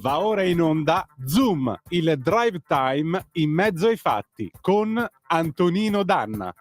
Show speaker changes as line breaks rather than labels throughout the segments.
Va ora in onda Zoom, il drive time in mezzo ai fatti con Antonino Danna.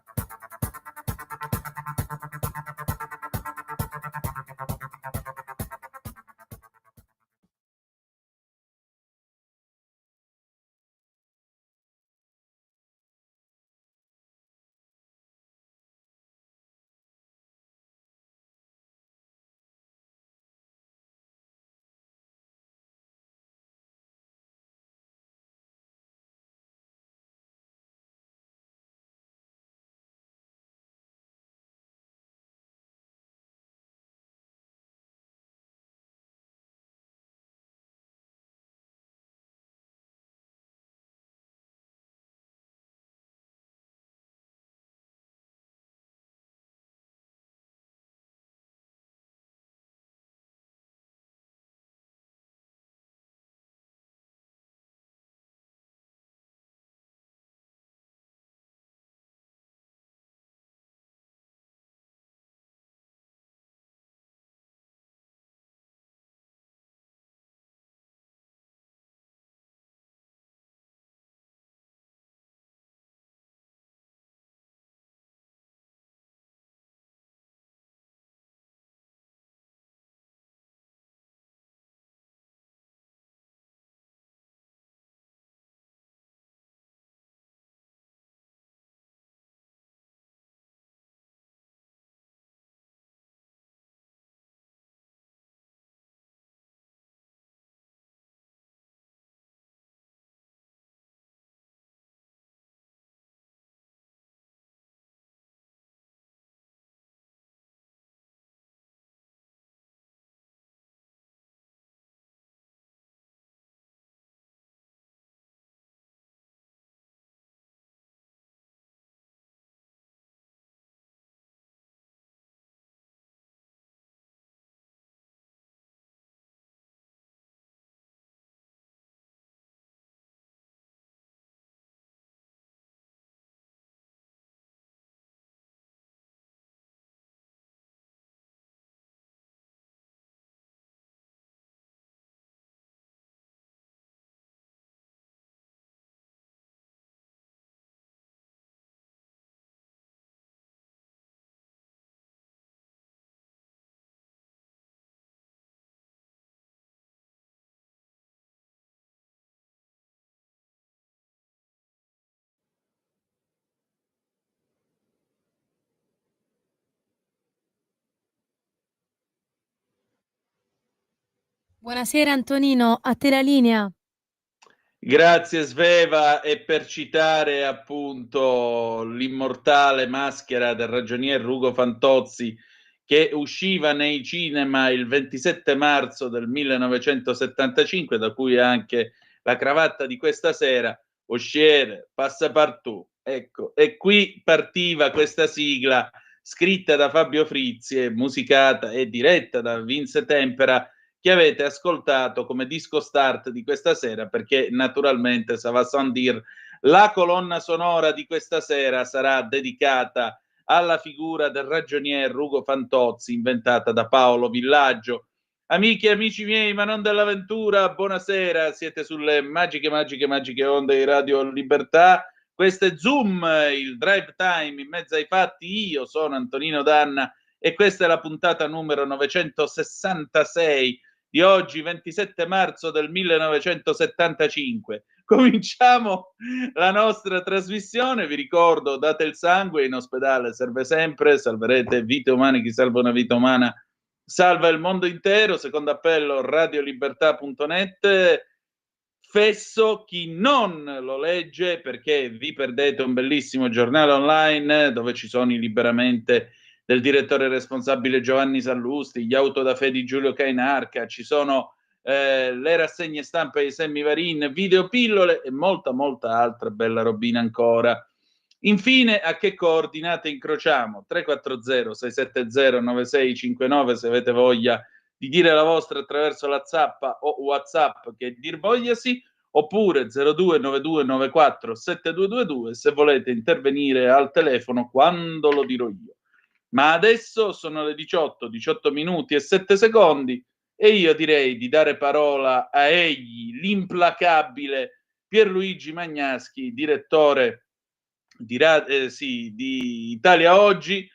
Buonasera Antonino, a te la linea.
Grazie Sveva, e per citare appunto l'immortale Maschera del ragionier Ugo Fantozzi, che usciva nei cinema il 27 marzo del 1975, da cui anche la cravatta di questa sera, Osciere, Passepartout. Ecco, e qui partiva questa sigla scritta da Fabio Frizzi e musicata e diretta da Vince Tempera, che avete ascoltato come disco start di questa sera, perché naturalmente ça va sans dire, la colonna sonora di questa sera sarà dedicata alla figura del ragionier Ugo Fantozzi, inventata da Paolo Villaggio. Amiche e amici miei, ma non dell'avventura, buonasera, siete sulle magiche onde di Radio Libertà. Questo è Zoom, il drive time in mezzo ai fatti. Io sono Antonino Danna e questa è la puntata numero 966 di oggi, 27 marzo del 1975. Cominciamo la nostra trasmissione. Vi ricordo, date il sangue, in ospedale serve sempre, salverete vite umane, chi salva una vita umana salva il mondo intero. Secondo appello, radiolibertà.net. Fesso chi non lo legge, perché vi perdete un bellissimo giornale online dove ci sono i liberamente del direttore responsabile Giovanni Sallusti, gli autodafè di Giulio Cainarca, ci sono le rassegne stampa di Sammy Varin, videopillole e molta altra bella robina ancora. Infine, a che coordinate incrociamo? 340-670-9659 se avete voglia di dire la vostra attraverso la zappa o WhatsApp, che dir vogliasi, oppure 0292947222 se volete intervenire al telefono quando lo dirò io. Ma adesso sono le 18 minuti e 7 secondi e io direi di dare parola a egli, l'implacabile Pierluigi Magnaschi, direttore di Italia Oggi.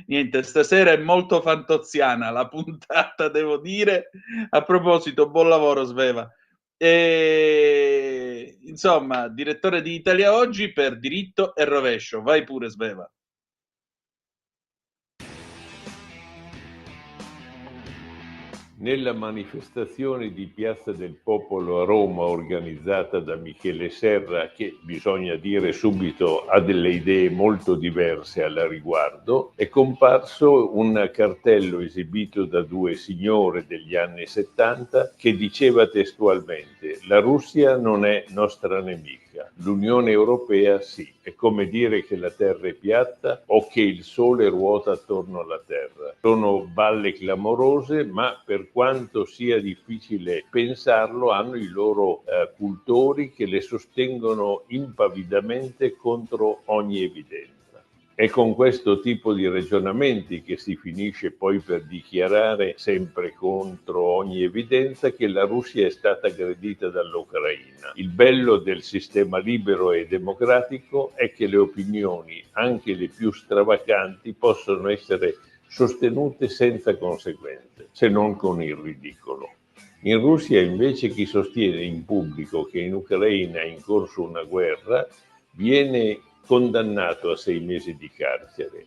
Niente, stasera è molto fantoziana la puntata, devo dire. A proposito, buon lavoro Sveva. Insomma, direttore di Italia Oggi per diritto e rovescio. Vai pure Sveva.
Nella manifestazione di Piazza del Popolo a Roma organizzata da Michele Serra, che bisogna dire subito ha delle idee molto diverse al riguardo, è comparso un cartello esibito da due signore degli anni 70 che diceva testualmente: la Russia non è nostra nemica, l'Unione Europea sì. È come dire che la Terra è piatta o che il Sole ruota attorno alla Terra. Sono balle clamorose, ma per quanto sia difficile pensarlo, hanno i loro cultori che le sostengono impavidamente contro ogni evidenza. È con questo tipo di ragionamenti che si finisce poi per dichiarare, sempre contro ogni evidenza, che la Russia è stata aggredita dall'Ucraina. Il bello del sistema libero e democratico è che le opinioni, anche le più stravaganti, possono essere sostenute senza conseguenze, se non con il ridicolo. In Russia invece chi sostiene in pubblico che in Ucraina è in corso una guerra viene condannato a 6 mesi di carcere.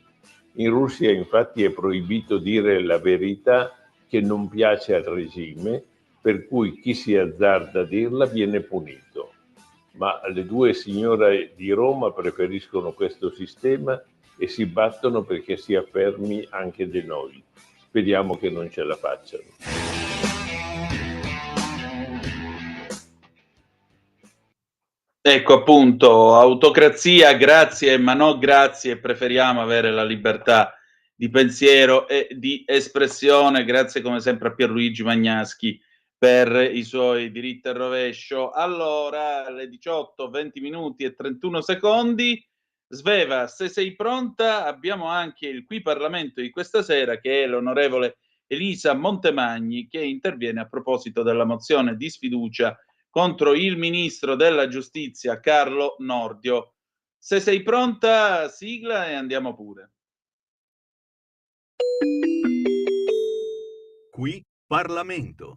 In Russia infatti è proibito dire la verità che non piace al regime, per cui chi si azzarda a dirla viene punito. Ma le due signore di Roma preferiscono questo sistema e si battono perché si affermi anche da noi. Speriamo che non ce la facciano.
Ecco appunto, autocrazia, grazie, ma no grazie, preferiamo avere la libertà di pensiero e di espressione. Grazie come sempre a Pierluigi Magnaschi per i suoi diritti al rovescio. Allora, alle 18, 20 minuti e 31 secondi. Sveva, se sei pronta, abbiamo anche il Qui Parlamento di questa sera, che è l'onorevole Elisa Montemagni, che interviene a proposito della mozione di sfiducia contro il ministro della giustizia Carlo Nordio. Se sei pronta, sigla e andiamo pure.
Qui Parlamento.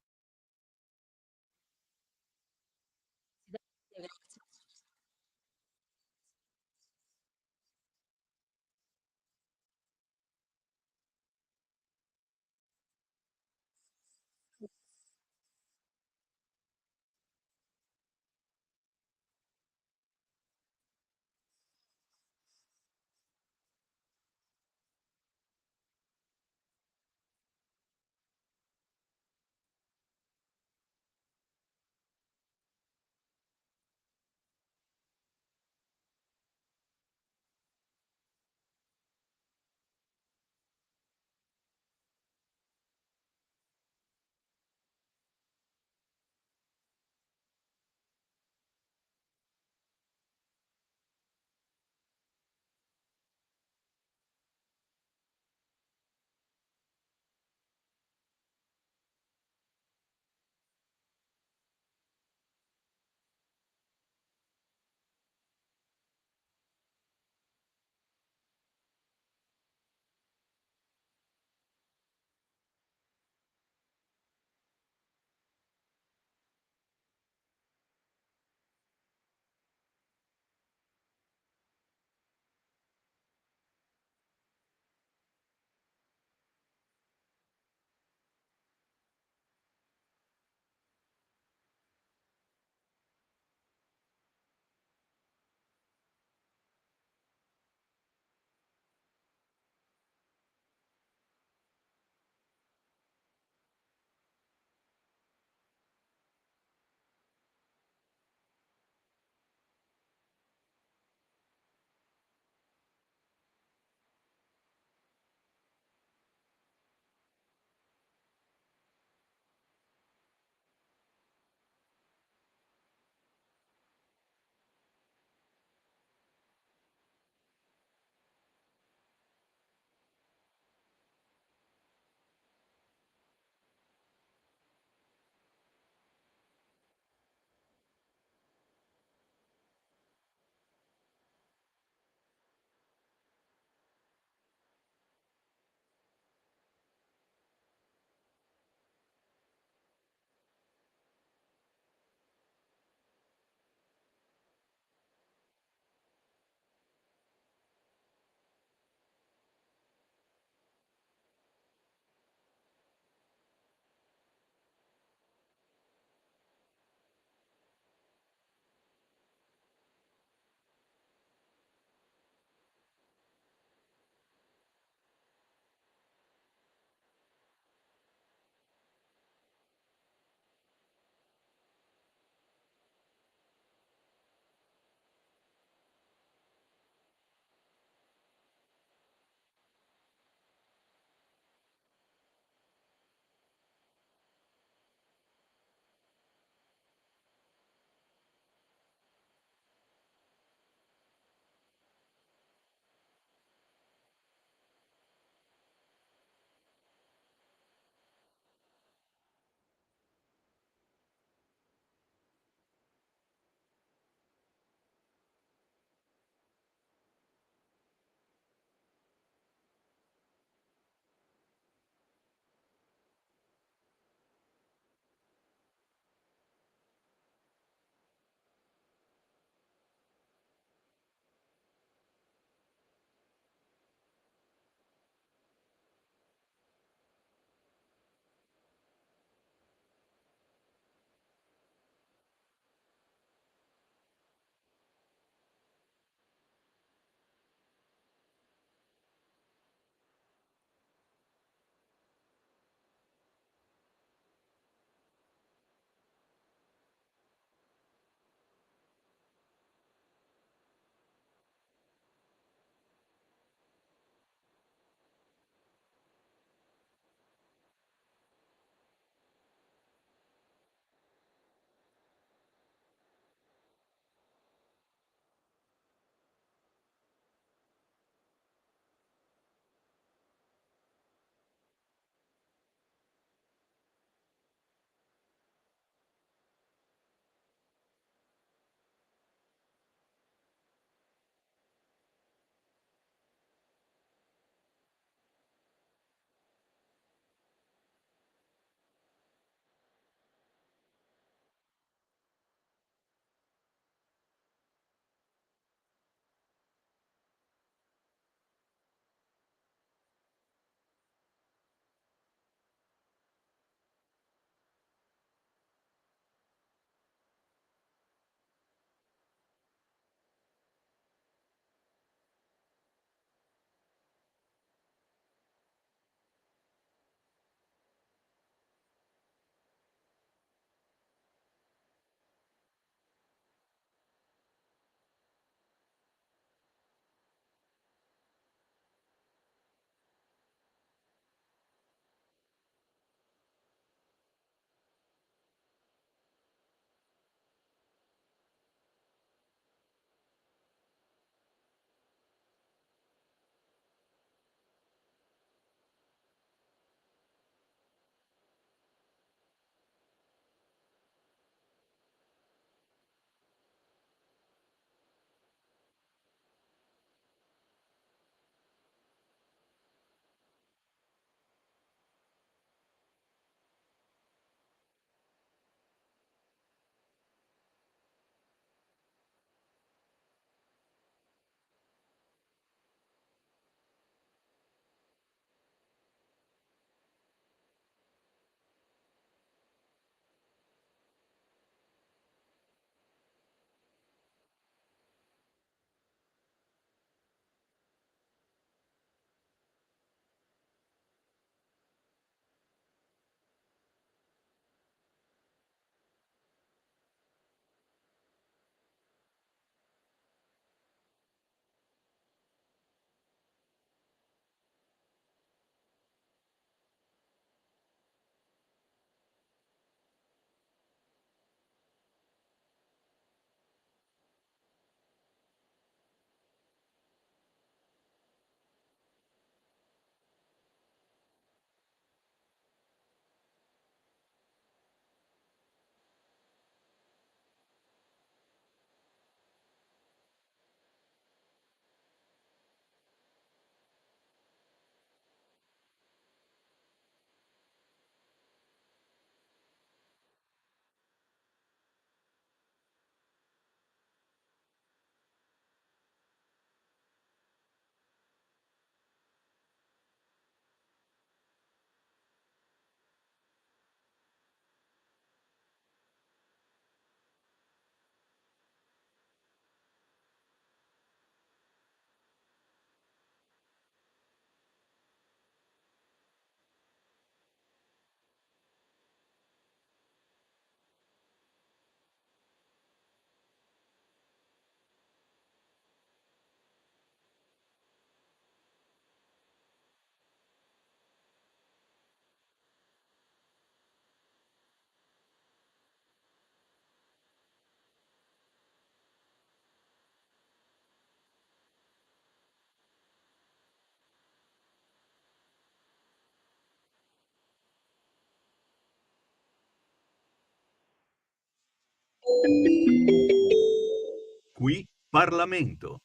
Qui Parlamento.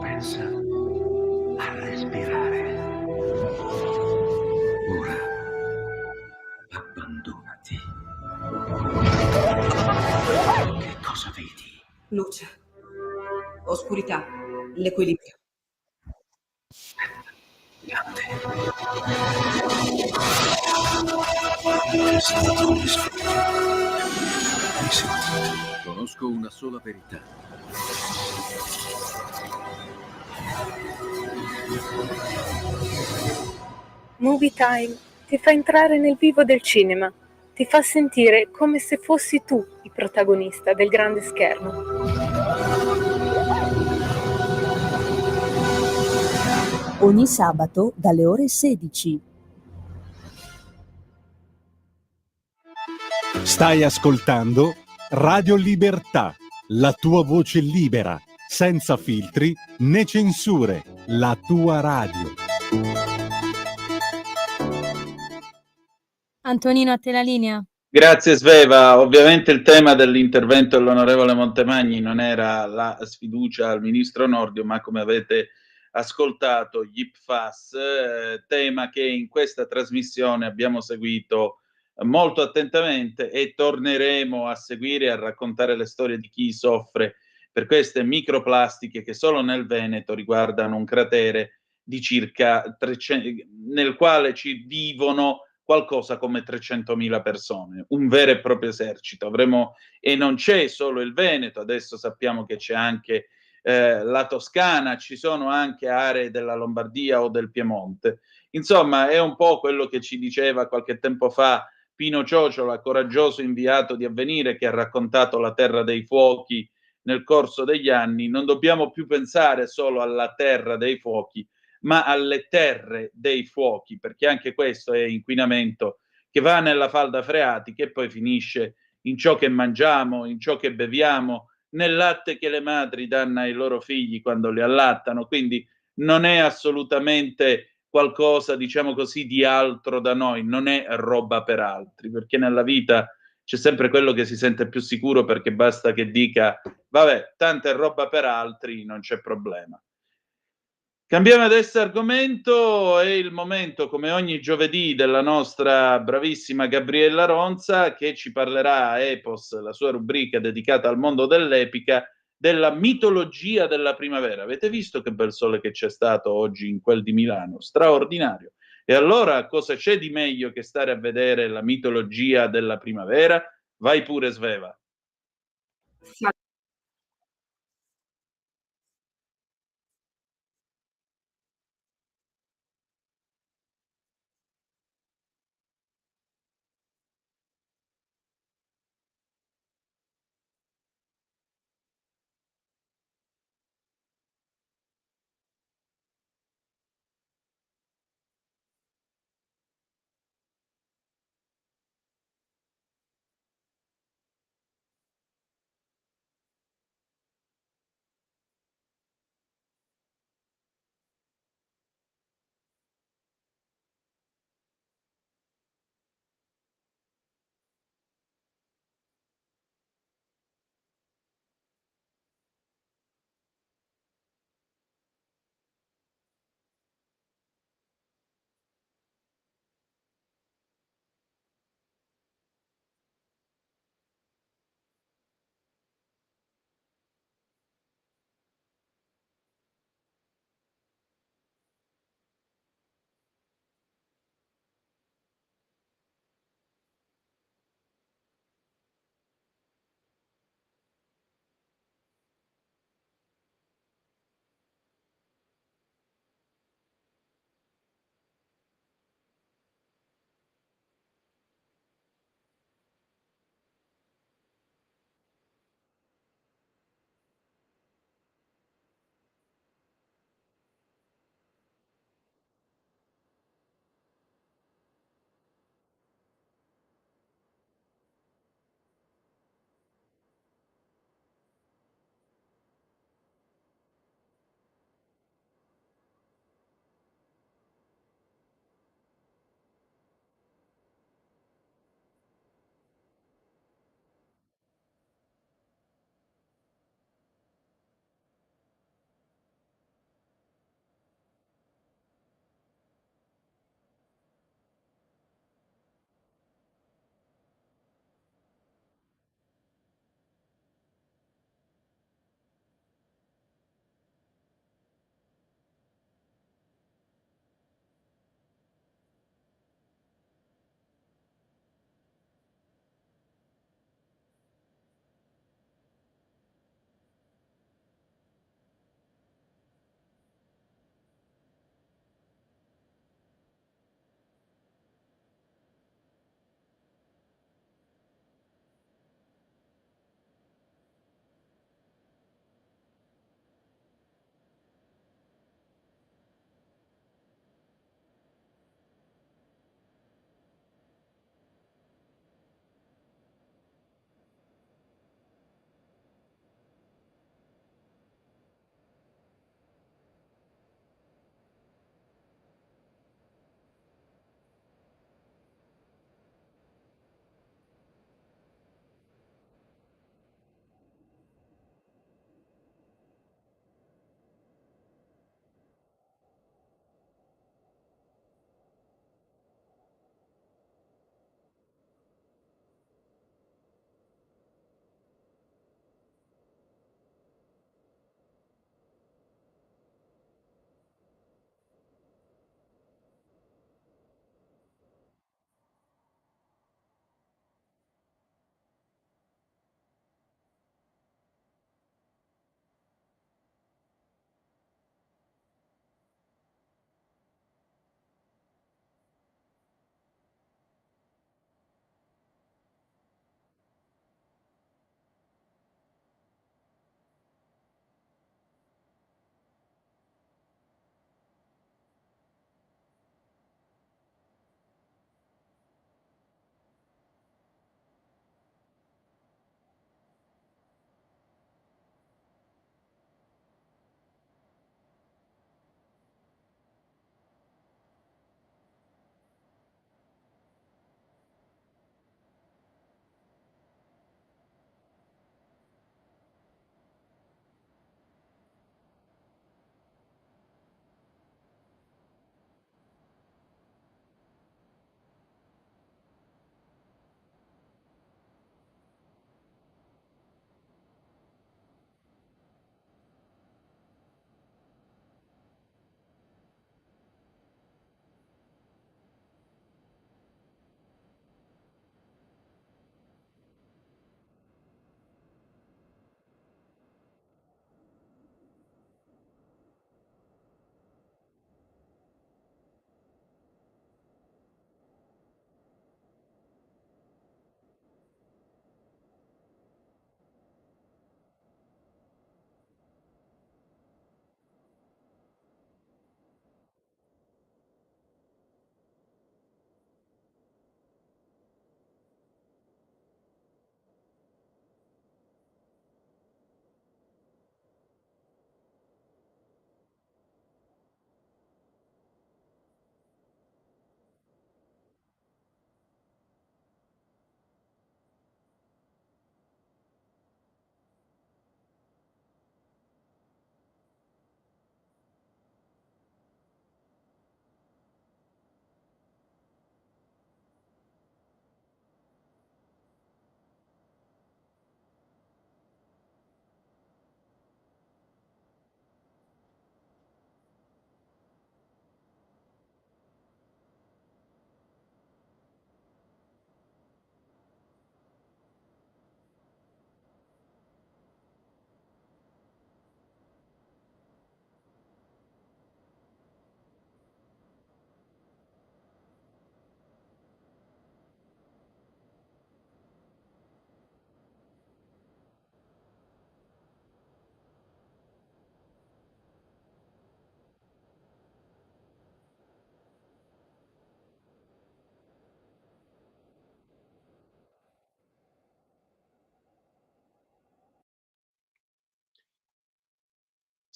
Pensa a respirare. Ora abbandonati. Che cosa vedi?
Luce, oscurità, l'equilibrio.
Grande. È stato un risveglio. Hai sentito? Conosco una sola verità.
Movie Time ti fa entrare nel vivo del cinema, ti fa sentire come se fossi tu il protagonista del grande schermo.
Ogni sabato dalle ore 16.
Stai ascoltando Radio Libertà, la tua voce libera, senza filtri né censure, la tua radio.
Antonino, a te la linea.
Grazie Sveva. Ovviamente il tema dell'intervento dell'onorevole Montemagni non era la sfiducia al ministro Nordio, ma come avete ascoltato gli IPFAS, tema che in questa trasmissione abbiamo seguito molto attentamente e torneremo a seguire e a raccontare le storie di chi soffre per queste microplastiche che solo nel Veneto riguardano un cratere di circa 300, nel quale ci vivono qualcosa come 300.000 persone, un vero e proprio esercito. Avremo, e non c'è solo il Veneto, adesso sappiamo che c'è anche la Toscana, ci sono anche aree della Lombardia o del Piemonte. Insomma, è un po' quello che ci diceva qualche tempo fa Pino Ciociola, coraggioso inviato di Avvenire, che ha raccontato la terra dei fuochi nel corso degli anni. Non dobbiamo più pensare solo alla terra dei fuochi, ma alle terre dei fuochi, perché anche questo è inquinamento che va nella falda freatica e poi finisce in ciò che mangiamo, in ciò che beviamo, nel latte che le madri danno ai loro figli quando li allattano. Quindi non è assolutamente qualcosa, diciamo così, di altro da noi, non è roba per altri, perché nella vita c'è sempre quello che si sente più sicuro, perché basta che dica vabbè, tanta è roba per altri, non c'è problema. Cambiamo adesso argomento, è il momento, come ogni giovedì, della nostra bravissima Gabriella Ronza, che ci parlerà a Epos, la sua rubrica dedicata al mondo dell'epica, della mitologia della primavera. Avete visto che bel sole che c'è stato oggi in quel di Milano? Straordinario. E allora cosa c'è di meglio che stare a vedere la mitologia della primavera? Vai pure, Sveva.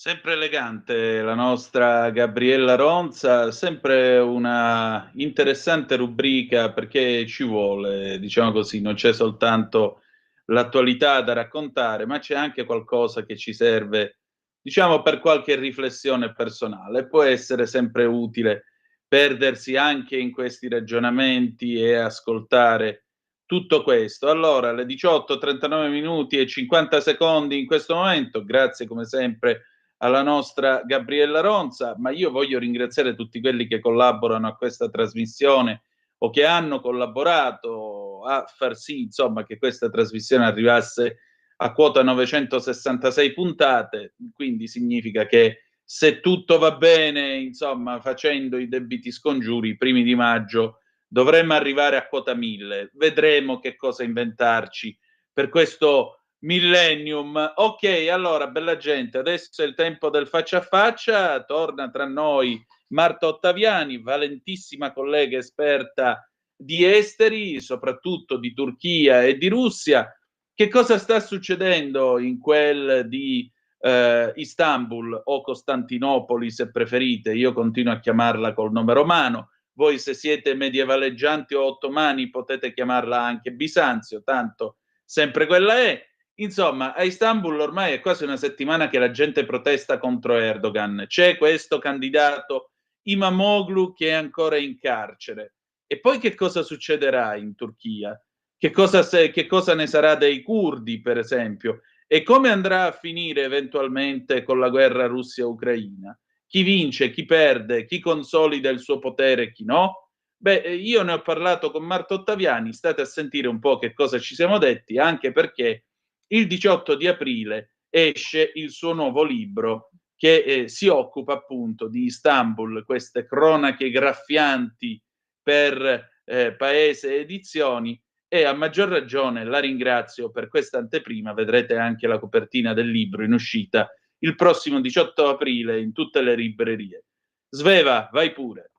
Sempre elegante la nostra Gabriella Ronza, sempre una interessante rubrica perché ci vuole, diciamo così, non c'è soltanto l'attualità da raccontare, ma c'è anche qualcosa che ci serve, diciamo, per qualche riflessione personale. Può essere sempre utile perdersi anche in questi ragionamenti e ascoltare tutto questo. Allora, alle 18, 39 minuti e 50 secondi in questo momento, grazie come sempre alla nostra Gabriella Ronza, ma io voglio ringraziare tutti quelli che collaborano a questa trasmissione o che hanno collaborato a far sì, insomma, che questa trasmissione arrivasse a quota 966 puntate, quindi significa che se tutto va bene, insomma, facendo i debiti scongiuri, i primi di maggio dovremmo arrivare a quota 1000. Vedremo che cosa inventarci per questo Millennium. Ok, allora, bella gente, adesso è il tempo del faccia a faccia, torna tra noi Marta Ottaviani, valentissima collega esperta di esteri, soprattutto di Turchia e di Russia. Che cosa sta succedendo in quel di Istanbul o Costantinopoli, se preferite? Io continuo a chiamarla col nome romano. Voi, se siete medievaleggianti o ottomani, potete chiamarla anche Bisanzio, tanto sempre quella è. Insomma, a Istanbul ormai è quasi una settimana che la gente protesta contro Erdogan. C'è questo candidato Imamoglu che è ancora in carcere. E poi che cosa succederà in Turchia? Che cosa ne sarà dei curdi, per esempio? E come andrà a finire eventualmente con la guerra Russia-Ucraina? Chi vince, chi perde, chi consolida il suo potere e chi no? Beh, io ne ho parlato con Marta Ottaviani, state a sentire un po' che cosa ci siamo detti, anche perché il 18 di aprile esce il suo nuovo libro che si occupa appunto di Istanbul, queste cronache graffianti per Paese Edizioni, e a maggior ragione la ringrazio per questa anteprima. Vedrete anche la copertina del libro in uscita il prossimo 18 aprile in tutte le librerie. Sveva, vai pure.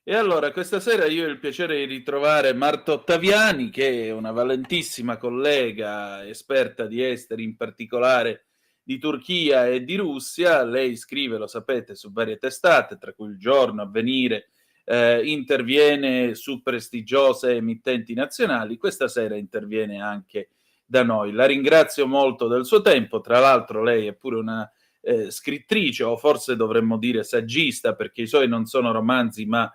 E allora, questa sera io ho il piacere di ritrovare Marta Ottaviani, che è una valentissima collega, esperta di esteri, in particolare di Turchia e di Russia. Lei scrive, lo sapete, su varie testate, tra cui Il Giorno, Avvenire, interviene su prestigiose emittenti nazionali. Questa sera interviene anche da noi. La ringrazio molto del suo tempo. Tra l'altro lei è pure una scrittrice, o forse dovremmo dire saggista, perché i suoi non sono romanzi, ma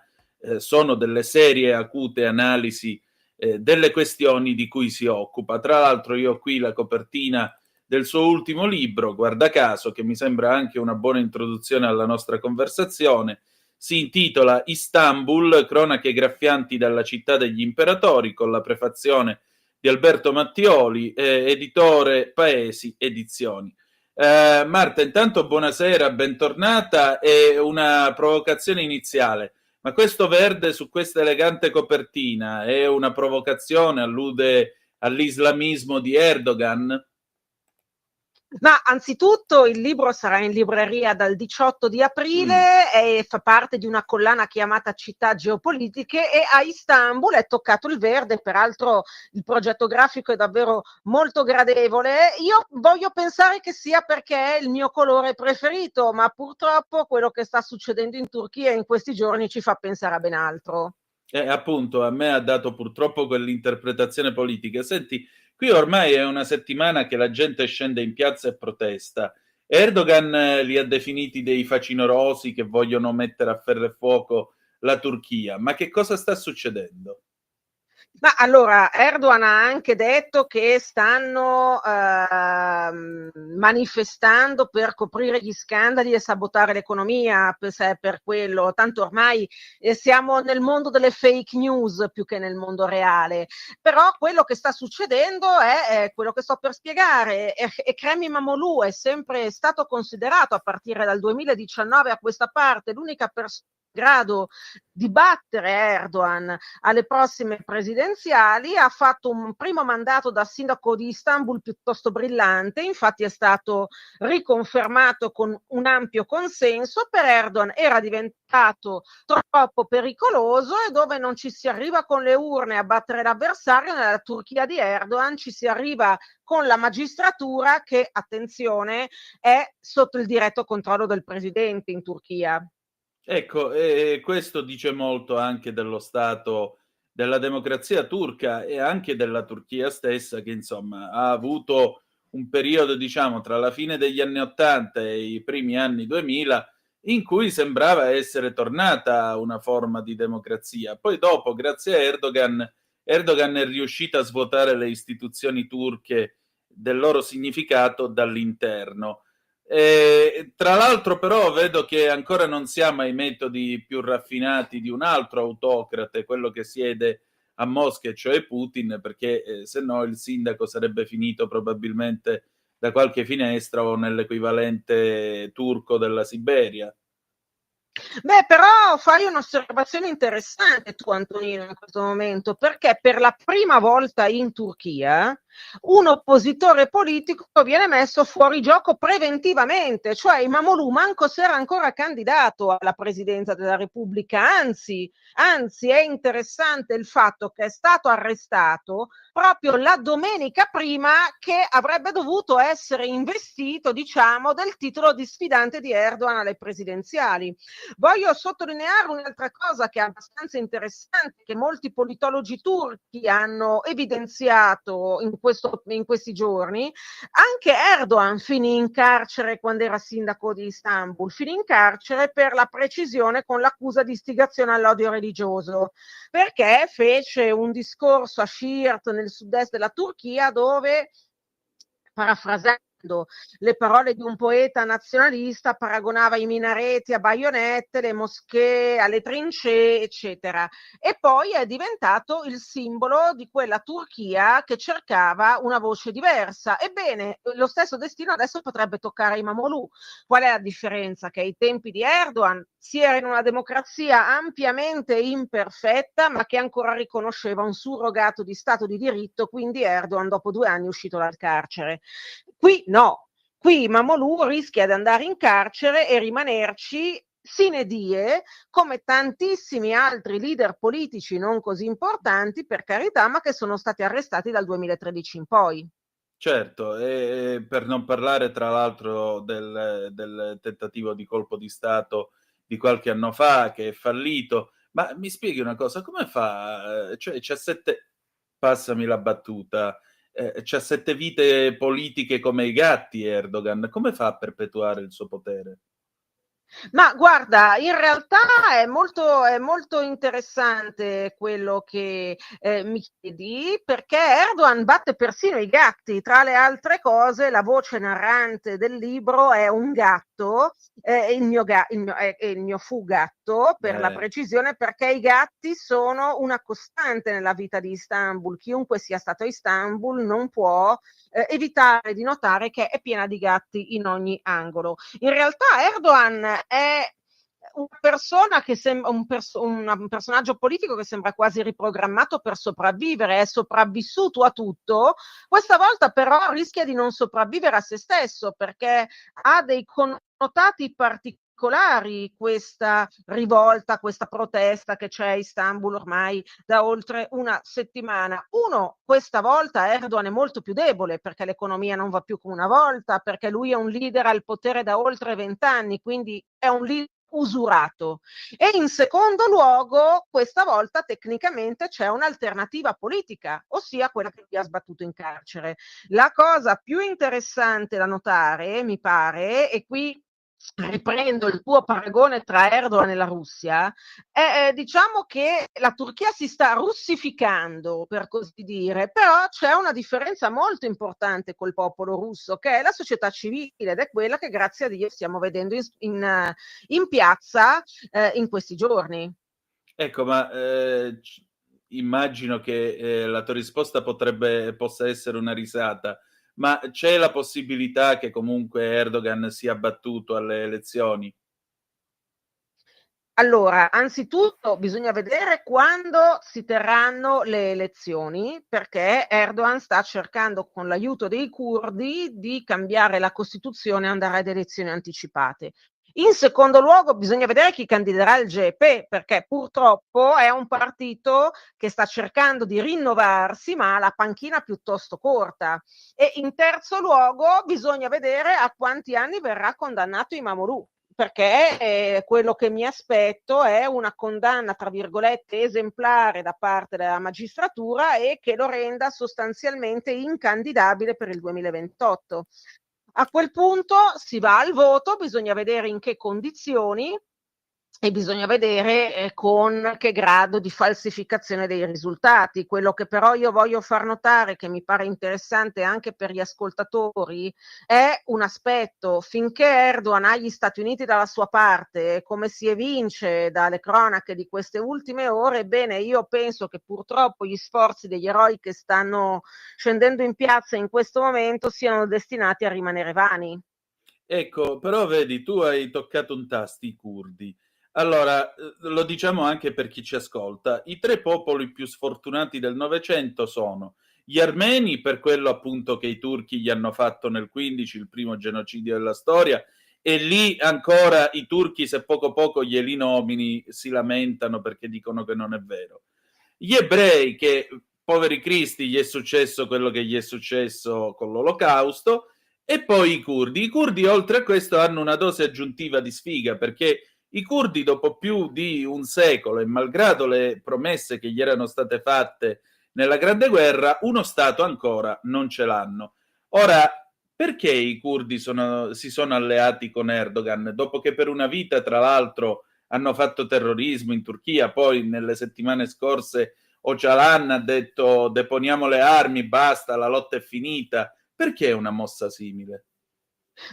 sono delle serie acute analisi delle questioni di cui si occupa. Tra l'altro io ho qui la copertina del suo ultimo libro, guarda caso, che mi sembra anche una buona introduzione alla nostra conversazione. Si intitola Istanbul, cronache graffianti dalla città degli imperatori, con la prefazione di Alberto Mattioli, editore Paesi Edizioni. Marta, intanto buonasera, bentornata, e una provocazione iniziale. Ma questo verde su questa elegante copertina è una provocazione, allude all'islamismo di Erdogan?
Ma anzitutto il libro sarà in libreria dal 18 di aprile e fa parte di una collana chiamata Città Geopolitiche, e a Istanbul è toccato il verde. Peraltro il progetto grafico è davvero molto gradevole. Io voglio pensare che sia perché è il mio colore preferito, ma purtroppo quello che sta succedendo in Turchia in questi giorni ci fa pensare a ben altro.
Appunto, a me ha dato purtroppo quell'interpretazione politica. Senti, qui ormai è una settimana che la gente scende in piazza e protesta. Erdogan li ha definiti dei facinorosi che vogliono mettere a ferro e fuoco la Turchia. Ma che cosa sta succedendo?
Ma allora, Erdogan ha anche detto che stanno manifestando per coprire gli scandali e sabotare l'economia, per quello, tanto ormai siamo nel mondo delle fake news più che nel mondo reale. Però quello che sta succedendo è quello che sto per spiegare. Ekrem İmamoğlu è sempre stato considerato, a partire dal 2019 a questa parte, l'unica persona grado di battere Erdogan alle prossime presidenziali. Ha fatto un primo mandato da sindaco di Istanbul piuttosto brillante, infatti è stato riconfermato con un ampio consenso. Per Erdogan era diventato troppo pericoloso, e dove non ci si arriva con le urne a battere l'avversario, nella Turchia di Erdogan ci si arriva con la magistratura che, attenzione, è sotto il diretto controllo del presidente in Turchia.
Ecco, questo dice molto anche dello stato della democrazia turca e anche della Turchia stessa, che insomma ha avuto un periodo, diciamo, tra la fine degli anni '80 e i primi anni 2000 in cui sembrava essere tornata una forma di democrazia. Poi dopo, grazie a Erdogan è riuscito a svuotare le istituzioni turche del loro significato dall'interno. Tra l'altro però vedo che ancora non siamo ai metodi più raffinati di un altro autocrate, quello che siede a Mosca, cioè Putin, perché se no il sindaco sarebbe finito probabilmente da qualche finestra o nell'equivalente turco della Siberia.
Beh, però fai un'osservazione interessante tu, Antonino, in questo momento, perché per la prima volta in Turchia un oppositore politico viene messo fuori gioco preventivamente, cioè Imamoglu manco si era ancora candidato alla presidenza della Repubblica, anzi è interessante il fatto che è stato arrestato proprio la domenica prima che avrebbe dovuto essere investito, diciamo, del titolo di sfidante di Erdogan alle presidenziali. Voglio sottolineare un'altra cosa che è abbastanza interessante, che molti politologi turchi hanno evidenziato in questi giorni. Anche Erdogan finì in carcere quando era sindaco di Istanbul, finì in carcere per la precisione con l'accusa di istigazione all'odio religioso, perché fece un discorso a Siirt nel sud-est della Turchia dove, parafrasando le parole di un poeta nazionalista, paragonava i minareti a baionette, le moschee alle trincee, eccetera. E poi è diventato il simbolo di quella Turchia che cercava una voce diversa. Ebbene, lo stesso destino adesso potrebbe toccare Imamoglu. Qual è la differenza? Che ai tempi di Erdogan si era in una democrazia ampiamente imperfetta, ma che ancora riconosceva un surrogato di Stato di diritto, quindi Erdogan dopo 2 anni è uscito dal carcere. Qui no, qui Imamoglu rischia di andare in carcere e rimanerci sine die, come tantissimi altri leader politici non così importanti, per carità, ma che sono stati arrestati dal 2013 in poi.
Certo, e per non parlare tra l'altro del tentativo di colpo di Stato di qualche anno fa che è fallito. Ma mi spieghi una cosa, come fa? Cioè c'ha 7, passami la battuta, c'ha 7 vite politiche come i gatti Erdogan, come fa a perpetuare il suo potere?
Ma guarda, in realtà è molto interessante quello che mi chiedi, perché Erdogan batte persino i gatti. Tra le altre cose, la voce narrante del libro è un gatto, il mio fu gatto, per la precisione, perché i gatti sono una costante nella vita di Istanbul. Chiunque sia stato a Istanbul non può evitare di notare che è piena di gatti in ogni angolo. In realtà Erdogan è una persona che sembra un personaggio politico che sembra quasi riprogrammato per sopravvivere, è sopravvissuto a tutto. Questa volta però rischia di non sopravvivere a se stesso, perché ha dei connotati particolari questa rivolta, questa protesta che c'è a Istanbul ormai da oltre una settimana. Uno, questa volta Erdogan è molto più debole perché l'economia non va più come una volta, perché lui è un leader al potere da oltre 20 anni, quindi è un leader usurato. E in secondo luogo, questa volta tecnicamente c'è un'alternativa politica, ossia quella che vi ha sbattuto in carcere. La cosa più interessante da notare, mi pare, e qui riprendo il tuo paragone tra Erdogan e la Russia, diciamo che la Turchia si sta russificando, per così dire, però c'è una differenza molto importante col popolo russo, che è la società civile, ed è quella che grazie a Dio stiamo vedendo in piazza in questi giorni.
Ecco, ma immagino che la tua risposta possa essere una risata, ma c'è la possibilità che comunque Erdogan sia battuto alle elezioni?
Allora, anzitutto bisogna vedere quando si terranno le elezioni, perché Erdogan sta cercando con l'aiuto dei curdi di cambiare la Costituzione e andare ad elezioni anticipate. In secondo luogo bisogna vedere chi candiderà il GEP, perché purtroppo è un partito che sta cercando di rinnovarsi, ma ha la panchina piuttosto corta. E in terzo luogo bisogna vedere a quanti anni verrà condannato Imamoglu, perché quello che mi aspetto è una condanna, tra virgolette, esemplare da parte della magistratura e che lo renda sostanzialmente incandidabile per il 2028. A quel punto si va al voto, bisogna vedere in che condizioni e bisogna vedere con che grado di falsificazione dei risultati. Quello che però io voglio far notare, che mi pare interessante anche per gli ascoltatori, è un aspetto: finché Erdogan ha gli Stati Uniti dalla sua parte, come si evince dalle cronache di queste ultime ore, ebbene io penso che purtroppo gli sforzi degli eroi che stanno scendendo in piazza in questo momento siano destinati a rimanere vani.
Ecco, però vedi, tu hai toccato un tasto, i curdi. Allora, lo diciamo anche per chi ci ascolta, i tre popoli più sfortunati del Novecento sono gli armeni, per quello appunto che i turchi gli hanno fatto nel 15, il primo genocidio della storia, e lì ancora i turchi, se poco poco glieli nomini, si lamentano perché dicono che non è vero. Gli ebrei, che poveri cristi gli è successo quello che gli è successo con l'Olocausto, e poi i curdi. I curdi, oltre a questo, hanno una dose aggiuntiva di sfiga, perché i curdi, dopo più di un secolo e malgrado le promesse che gli erano state fatte nella Grande Guerra, uno Stato ancora non ce l'hanno. Ora, perché i curdi si sono alleati con Erdogan, dopo che per una vita, tra l'altro, hanno fatto terrorismo in Turchia? Poi nelle settimane scorse Öcalan ha detto deponiamo le armi, basta, la lotta è finita. Perché è una mossa simile?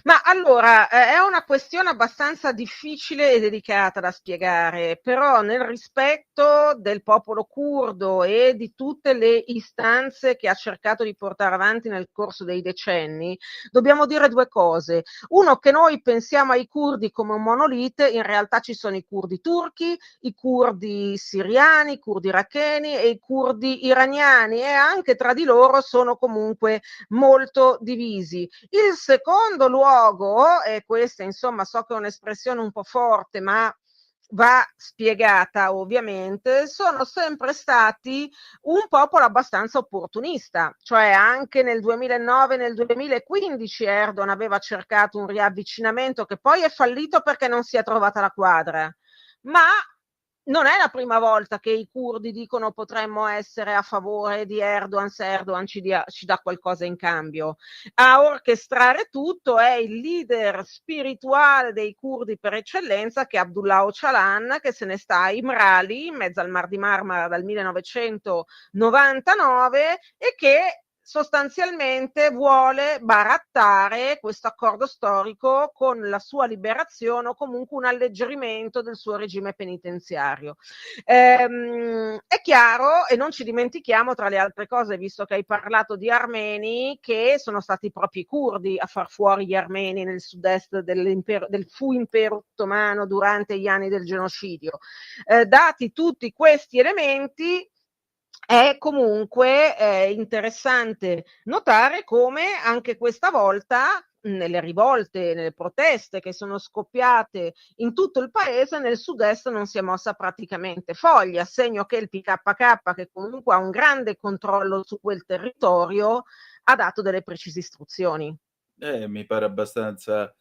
Ma allora, è una questione abbastanza difficile e delicata da spiegare, però nel rispetto del popolo curdo e di tutte le istanze che ha cercato di portare avanti nel corso dei decenni, dobbiamo dire due cose. Uno, che noi pensiamo ai curdi come un monolite, in realtà ci sono i curdi turchi, i curdi siriani, i curdi iracheni e i curdi iraniani, e anche tra di loro sono comunque molto divisi. Il secondo luogo, e questa insomma so che è un'espressione un po' forte, ma va spiegata ovviamente, sono sempre stati un popolo abbastanza opportunista, cioè anche nel 2009 e nel 2015 Erdogan aveva cercato un riavvicinamento che poi è fallito perché non si è trovata la quadra, ma non è la prima volta che i curdi dicono potremmo essere a favore di Erdogan se Erdogan ci dà qualcosa in cambio. A orchestrare tutto è il leader spirituale dei curdi per eccellenza, che è Abdullah Öcalan, che se ne sta a Imrali, in mezzo al Mar di Marmara dal 1999, e che sostanzialmente vuole barattare questo accordo storico con la sua liberazione o comunque un alleggerimento del suo regime penitenziario. È chiaro, e non ci dimentichiamo tra le altre cose, visto che hai parlato di armeni, che sono stati proprio i curdi a far fuori gli armeni nel sud-est del fu impero ottomano durante gli anni del genocidio. Dati tutti questi elementi, è comunque interessante notare come anche questa volta, nelle rivolte, nelle proteste che sono scoppiate in tutto il paese, nel sud-est non si è mossa praticamente foglia, a segno che il PKK, che comunque ha un grande controllo su quel territorio, ha dato delle precise istruzioni.
Mi pare abbastanza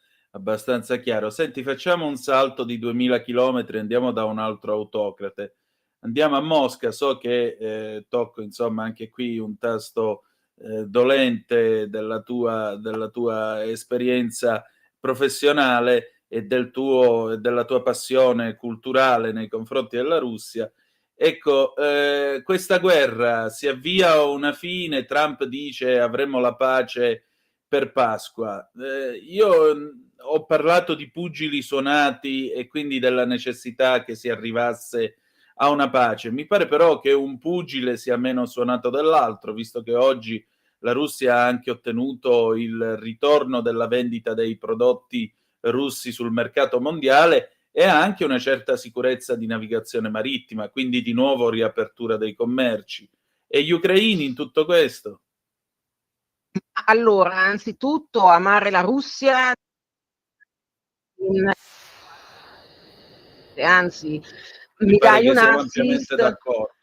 chiaro. Senti, facciamo un salto di 2000 chilometri, andiamo da un altro autocrate. Andiamo a Mosca, so che tocco insomma anche qui un tasto dolente della tua esperienza professionale e della tua passione culturale nei confronti della Russia. Ecco, questa guerra si avvia a una fine, Trump dice avremo la pace per Pasqua. Io ho parlato di pugili suonati e quindi della necessità che si arrivasse a una pace. Mi pare però che un pugile sia meno suonato dell'altro, visto che oggi la Russia ha anche ottenuto il ritorno della vendita dei prodotti russi sul mercato mondiale e anche una certa sicurezza di navigazione marittima, quindi di nuovo riapertura dei commerci. E gli ucraini in tutto questo?
Allora, anzitutto amare la Russia, anzi, mi
pare
dai
che
un
siamo ampiamente
assist.
d'accordo.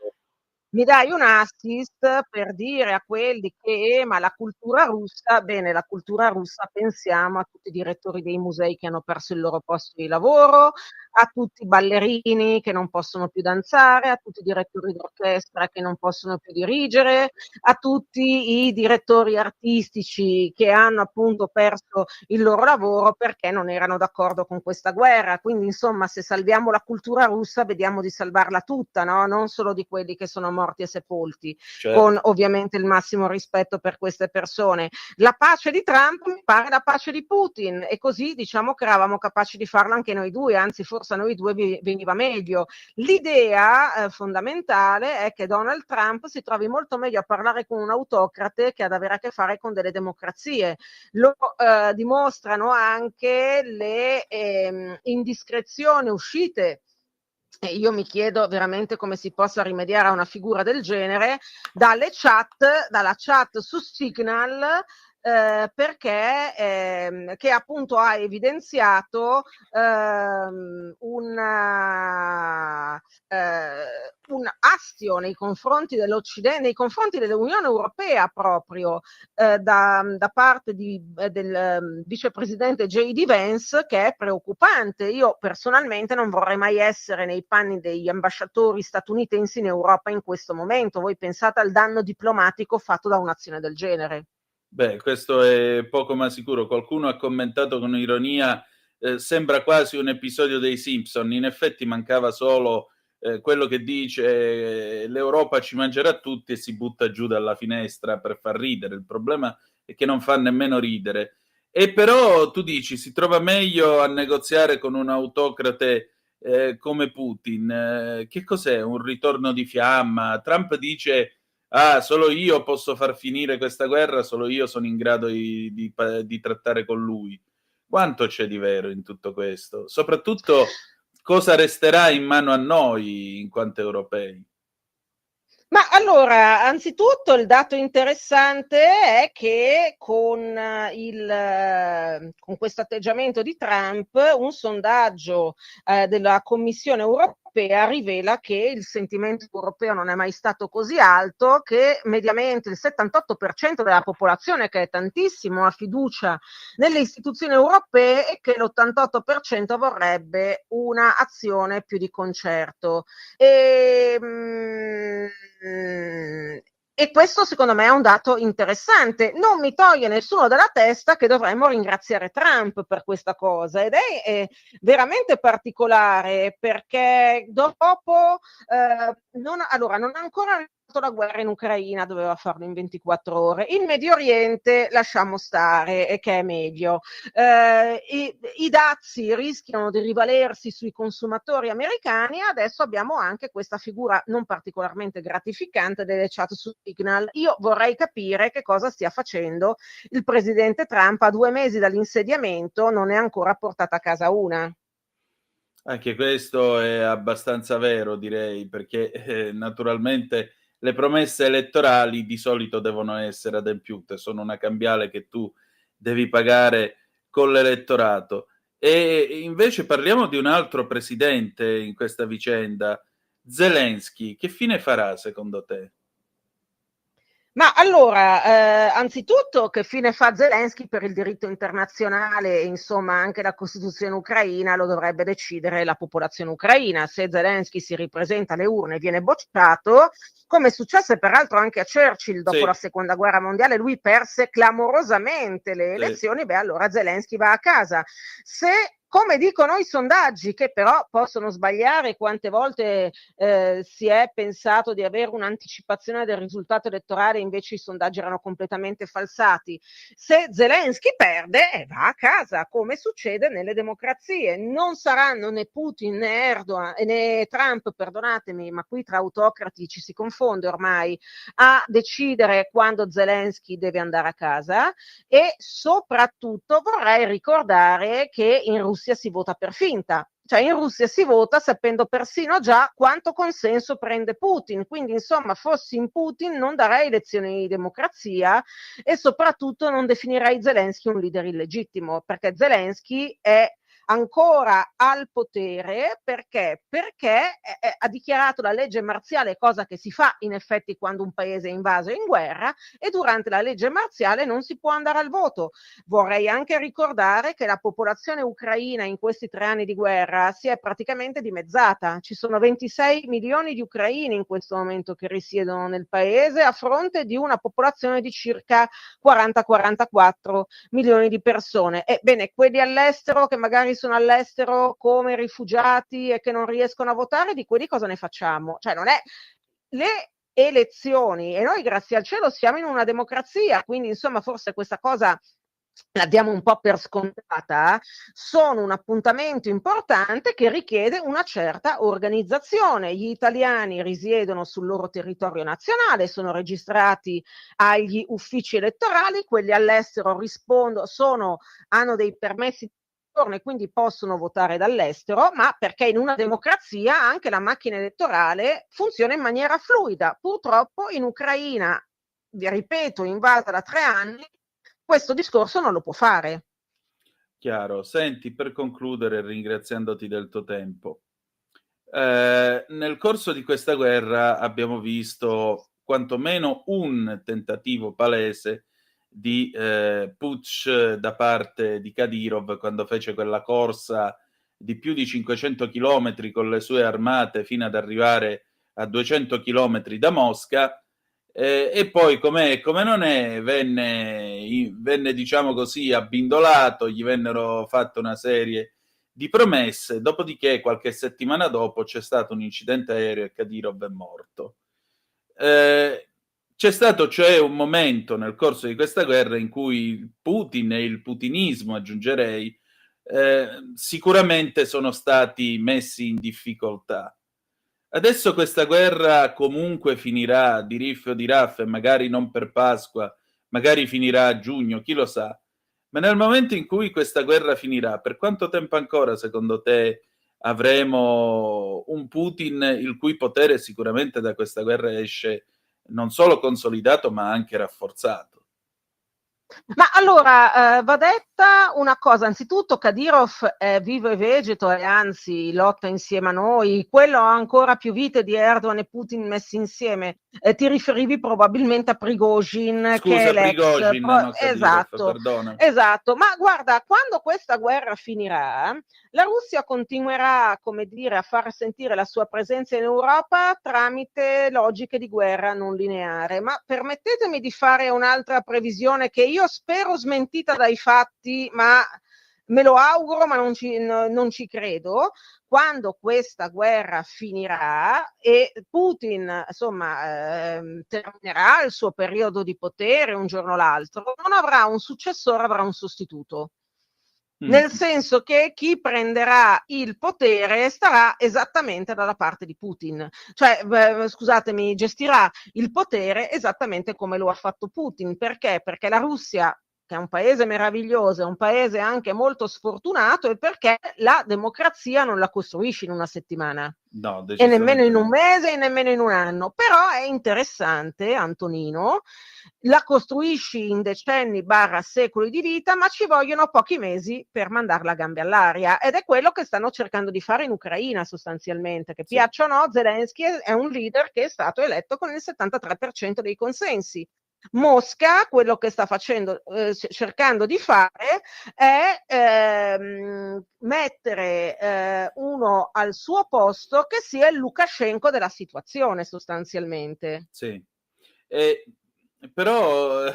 Mi dai un assist per dire a quelli che ma la cultura russa, bene, la cultura russa pensiamo a tutti i direttori dei musei che hanno perso il loro posto di lavoro, a tutti i ballerini che non possono più danzare, a tutti i direttori d'orchestra che non possono più dirigere, a tutti i direttori artistici che hanno appunto perso il loro lavoro perché non erano d'accordo con questa guerra. Quindi insomma, se salviamo la cultura russa vediamo di salvarla tutta, no? Non solo di quelli che sono morti e sepolti,
Certo.
con ovviamente il massimo rispetto per queste persone. La pace di Trump mi pare la pace di Putin, e così diciamo che eravamo capaci di farlo anche noi due, anzi forse a noi due veniva meglio. L'idea fondamentale è che Donald Trump si trovi molto meglio a parlare con un autocrate che ad avere a che fare con delle democrazie. Lo dimostrano anche le indiscrezioni uscite. E io mi chiedo veramente come si possa rimediare a una figura del genere dalla chat su Signal, perché che appunto ha evidenziato un astio nei confronti dell'Occidente, nei confronti dell'Unione Europea proprio, da parte del vicepresidente J.D. Vance, che è preoccupante. Io personalmente non vorrei mai essere nei panni degli ambasciatori statunitensi in Europa in questo momento. Voi pensate al danno diplomatico fatto da un'azione del genere?
Beh, questo è poco ma sicuro. Qualcuno ha commentato con ironia, sembra quasi un episodio dei Simpson. In effetti mancava solo quello che dice l'Europa ci mangerà tutti e si butta giù dalla finestra per far ridere. Il problema è che non fa nemmeno ridere. E però tu dici, si trova meglio a negoziare con un autocrate come Putin. Che cos'è? Un ritorno di fiamma? Trump dice solo io posso far finire questa guerra, solo io sono in grado di trattare con lui. Quanto c'è di vero in tutto questo? Soprattutto cosa resterà in mano a noi in quanto europei?
Ma allora, anzitutto il dato interessante è che con questo atteggiamento di Trump, un sondaggio della Commissione europea rivela che il sentimento europeo non è mai stato così alto, che mediamente il 78% della popolazione, che è tantissimo, ha fiducia nelle istituzioni europee e che l'88% vorrebbe una azione più di concerto. E questo secondo me è un dato interessante. Non mi toglie nessuno dalla testa che dovremmo ringraziare Trump per questa cosa, ed è veramente particolare perché dopo non ha ancora la guerra in Ucraina, doveva farlo in 24 ore. Il Medio Oriente lasciamo stare, e che è meglio. I dazi rischiano di rivalersi sui consumatori americani. Adesso abbiamo anche questa figura non particolarmente gratificante delle chat su Signal. Io vorrei capire che cosa stia facendo il presidente Trump a 2 mesi dall'insediamento, non è ancora portata a casa una.
Anche questo è abbastanza vero, direi, perché naturalmente le promesse elettorali di solito devono essere adempiute, sono una cambiale che tu devi pagare con l'elettorato. E invece parliamo di un altro presidente in questa vicenda, Zelensky. Che fine farà secondo te?
Ma allora, anzitutto che fine fa Zelensky per il diritto internazionale e insomma anche la Costituzione ucraina lo dovrebbe decidere la popolazione ucraina. Se Zelensky si ripresenta alle urne e viene bocciato, come successe peraltro anche a Churchill dopo la seconda guerra mondiale, lui perse clamorosamente le elezioni, beh allora Zelensky va a casa. Se, come dicono i sondaggi, che però possono sbagliare, quante volte si è pensato di avere un'anticipazione del risultato elettorale, invece i sondaggi erano completamente falsati. Se Zelensky perde, va a casa, come succede nelle democrazie. Non saranno né Putin né Erdogan né Trump, perdonatemi, ma qui tra autocrati ci si confonde ormai, a decidere quando Zelensky deve andare a casa. E soprattutto vorrei ricordare che in Russia si vota per finta, Cioè in Russia si vota sapendo persino già quanto consenso prende Putin, quindi insomma fossi in Putin non darei lezioni di democrazia e soprattutto non definirei Zelensky un leader illegittimo, perché Zelensky è ancora al potere perché ha dichiarato la legge marziale, cosa che si fa in effetti quando un paese è invaso e in guerra, e durante la legge marziale non si può andare al voto. Vorrei anche ricordare che la popolazione ucraina in questi 3 anni di guerra si è praticamente dimezzata. Ci sono 26 milioni di ucraini in questo momento che risiedono nel paese, a fronte di una popolazione di circa 40-44 milioni di persone. Ebbene, quelli all'estero che magari sono all'estero come rifugiati e che non riescono a votare, di quelli cosa ne facciamo? Cioè non è le elezioni, e noi grazie al cielo siamo in una democrazia, quindi insomma forse questa cosa la diamo un po' per scontata, sono un appuntamento importante che richiede una certa organizzazione. Gli italiani risiedono sul loro territorio nazionale, sono registrati agli uffici elettorali, quelli all'estero hanno dei permessi e quindi possono votare dall'estero, ma perché in una democrazia anche la macchina elettorale funziona in maniera fluida. Purtroppo in Ucraina, vi ripeto, invasa da 3 anni, questo discorso non lo può fare.
Chiaro. Senti, per concludere, ringraziandoti del tuo tempo, nel corso di questa guerra abbiamo visto quantomeno un tentativo palese di putsch da parte di Kadyrov quando fece quella corsa di più di 500 chilometri con le sue armate fino ad arrivare a 200 chilometri da Mosca, e poi come non è, venne diciamo così abbindolato, gli vennero fatte una serie di promesse, dopodiché qualche settimana dopo c'è stato un incidente aereo e Kadyrov è morto. C'è stato cioè un momento nel corso di questa guerra in cui Putin e il putinismo, aggiungerei, sicuramente sono stati messi in difficoltà. Adesso questa guerra comunque finirà di riff o di raff, e magari non per Pasqua, magari finirà a giugno, chi lo sa. Ma nel momento in cui questa guerra finirà, per quanto tempo ancora secondo te avremo un Putin il cui potere sicuramente da questa guerra esce non solo consolidato ma anche rafforzato?
Ma allora, va detta una cosa, anzitutto Kadyrov è vivo e vegeto e anzi lotta insieme a noi, quello ha ancora più vite di Erdogan e Putin messi insieme. Ti riferivi probabilmente a Prigozhin,
Scusa,
che è l'ex...
Prigozhin, no, Kadyrov,
Esatto,
perdona.
esatto, ma guarda, quando questa guerra finirà, la Russia continuerà, come dire, a far sentire la sua presenza in Europa tramite logiche di guerra non lineare. Ma permettetemi di fare un'altra previsione che io spero smentita dai fatti, ma me lo auguro, ma non ci credo. Quando questa guerra finirà e Putin, insomma, terminerà il suo periodo di potere un giorno o l'altro, non avrà un successore, avrà un sostituto. Nel senso che chi prenderà il potere starà esattamente dalla parte di Putin, cioè scusatemi, gestirà il potere esattamente come lo ha fatto Putin. Perché? Perché la Russia, che è un paese meraviglioso, è un paese anche molto sfortunato, e perché la democrazia non la costruisci in una settimana.
No,
E nemmeno in un mese e nemmeno in un anno. Però è interessante, Antonino, la costruisci in decenni / secoli di vita, ma ci vogliono pochi mesi per mandarla a gambe all'aria, ed è quello che stanno cercando di fare in Ucraina sostanzialmente, che piaccia o no, Zelensky è un leader che è stato eletto con il 73% dei consensi. Mosca, quello che sta facendo, cercando di fare è mettere uno al suo posto che sia il Lukashenko della situazione sostanzialmente.
Sì, però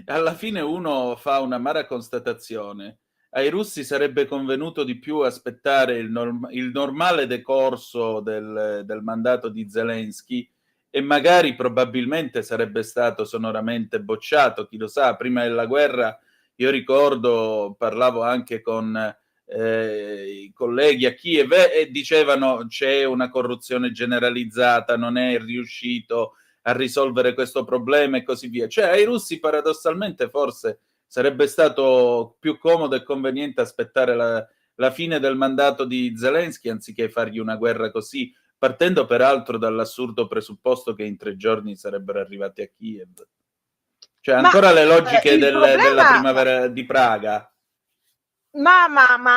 alla fine uno fa un'amara constatazione. Ai russi sarebbe convenuto di più aspettare il normale decorso del mandato di Zelensky, e magari probabilmente sarebbe stato sonoramente bocciato, chi lo sa. Prima della guerra io ricordo, parlavo anche con i colleghi a Kiev e dicevano c'è una corruzione generalizzata, non è riuscito a risolvere questo problema e così via. Cioè ai russi paradossalmente forse sarebbe stato più comodo e conveniente aspettare la fine del mandato di Zelensky anziché fargli una guerra così, partendo peraltro dall'assurdo presupposto che in 3 giorni sarebbero arrivati a Kiev. Cioè ancora le logiche della primavera di Praga.
Ma